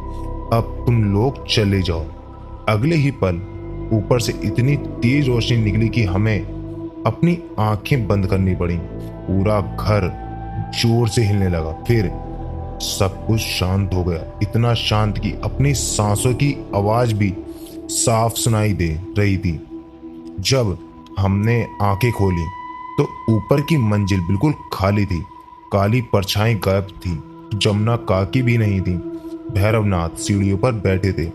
अब तुम लोग चले जाओ। अगले ही पल ऊपर से इतनी तेज रोशनी निकली कि हमें अपनी आंखें बंद करनी पड़ी। पूरा घर जोर से हिलने लगा। फिर सब कुछ शांत हो गया। इतना शांत कि अपनी सांसों की आवाज भी साफ सुनाई दे रही थी। जब हमने आंखें खोली तो ऊपर की मंजिल बिल्कुल खाली थी। काली परछाई गायब थी। जमुना काकी भी नहीं थी। भैरवनाथ सीढ़ियों पर बैठे थे।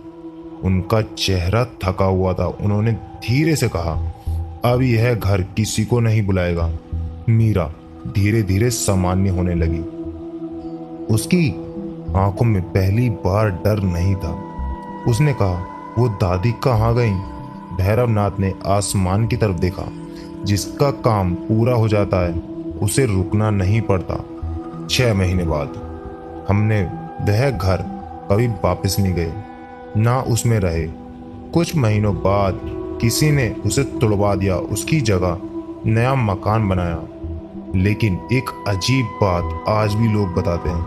उनका चेहरा थका हुआ था। उन्होंने धीरे से कहा, अब यह घर किसी को नहीं बुलाएगा। मीरा धीरे धीरे सामान्य होने लगी। उसकी आंखों में पहली बार डर नहीं था। उसने कहा, वो दादी कहाँ गई? भैरवनाथ ने आसमान की तरफ देखा। जिसका काम पूरा हो जाता है उसे रुकना नहीं पड़ता। 6 महीने बाद हमने वह घर कभी वापस नहीं गए, ना उसमें रहे। कुछ महीनों बाद किसी ने उसे तुड़वा दिया, उसकी जगह नया मकान बनाया। लेकिन एक अजीब बात आज भी लोग बताते हैं।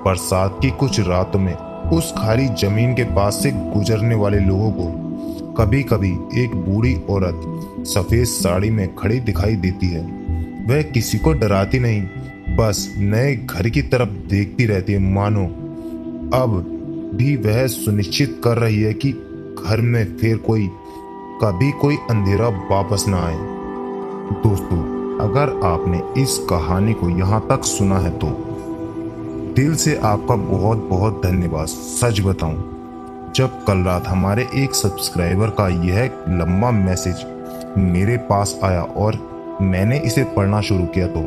बरसात की कुछ रातों में उस खाली जमीन के पास से गुजरने वाले लोगों को कभी कभी एक बूढ़ी औरत सफेद साड़ी में खड़ी दिखाई देती है। वह किसी को डराती नहीं, बस नए घर की तरफ देखती रहती है, मानो अब भी वह सुनिश्चित कर रही है कि घर में फिर कभी कोई अंधेरा वापस ना आए। दोस्तों, अगर आपने इस कहानी को यहाँ तक सुना है तो दिल से आपका बहुत बहुत धन्यवाद। सच बताऊं, जब कल रात हमारे एक सब्सक्राइबर का यह लंबा मैसेज मेरे पास आया और मैंने इसे पढ़ना शुरू किया तो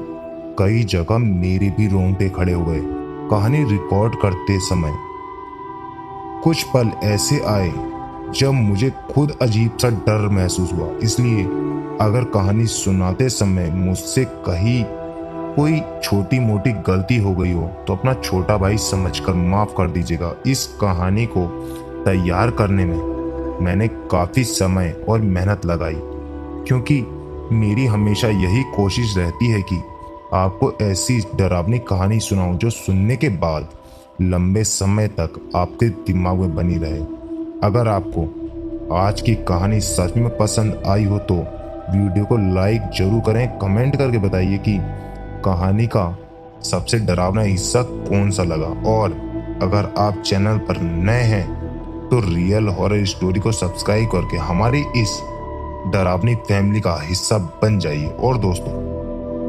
कई जगह मेरे भी रोंगटे खड़े हो गए। कहानी रिकॉर्ड करते समय कुछ पल ऐसे आए जब मुझे खुद अजीब सा डर महसूस हुआ। इसलिए अगर कहानी सुनाते समय मुझसे कहीं कोई छोटी मोटी गलती हो गई हो तो अपना छोटा भाई समझकर माफ कर दीजिएगा। इस कहानी को तैयार करने में मैंने काफ़ी समय और मेहनत लगाई, क्योंकि मेरी हमेशा यही कोशिश रहती है कि आपको ऐसी डरावनी कहानी सुनाऊं जो सुनने के बाद लंबे समय तक आपके दिमाग में बनी रहे। अगर आपको आज की कहानी सच में पसंद आई हो तो वीडियो को लाइक जरूर करें। कमेंट करके बताइए कि कहानी का सबसे डरावना हिस्सा कौन सा लगा। और अगर आप चैनल पर नए हैं तो रियल हॉरर स्टोरी को सब्सक्राइब करके हमारी इस डरावनी फैमिली का हिस्सा बन जाइए। और दोस्तों,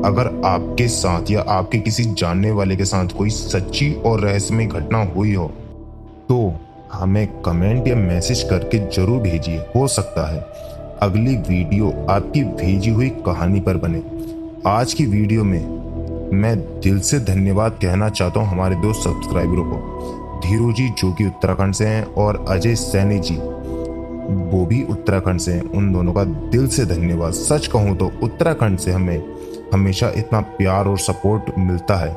अगर आपके साथ या आपके किसी जानने वाले के साथ कोई सच्ची और रहस्यमय घटना हुई हो तो हमें कमेंट या मैसेज करके जरूर भेजिए। हो सकता है अगली वीडियो आपकी भेजी हुई कहानी पर बने। आज की वीडियो में मैं दिल से धन्यवाद कहना चाहता हूँ हमारे 2 सब्सक्राइबरों को, धीरू जी जो कि उत्तराखंड से हैं और अजय सैनी जी वो भी उत्तराखंड से हैं। उन दोनों का दिल से धन्यवाद। सच कहूँ तो उत्तराखंड से हमें हमेशा इतना प्यार और सपोर्ट मिलता है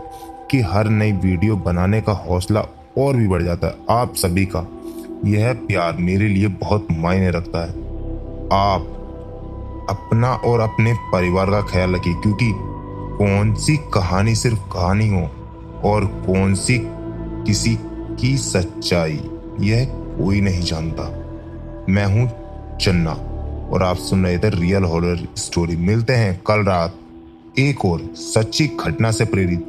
कि हर नई वीडियो बनाने का हौसला और भी बढ़ जाता है। आप सभी का यह प्यार मेरे लिए बहुत मायने रखता है। आप अपना और अपने परिवार का ख्याल रखिए, क्योंकि कौन सी कहानी सिर्फ कहानी हो और कौन सी किसी की सच्चाई, यह कोई नहीं जानता। मैं हूं चन्ना और आप सुन रहे थे रियल हॉरर स्टोरी। मिलते हैं कल रात एक और सच्ची घटना से प्रेरित,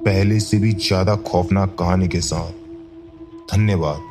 पहले से भी ज्यादा खौफनाक कहानी के साथ। धन्यवाद।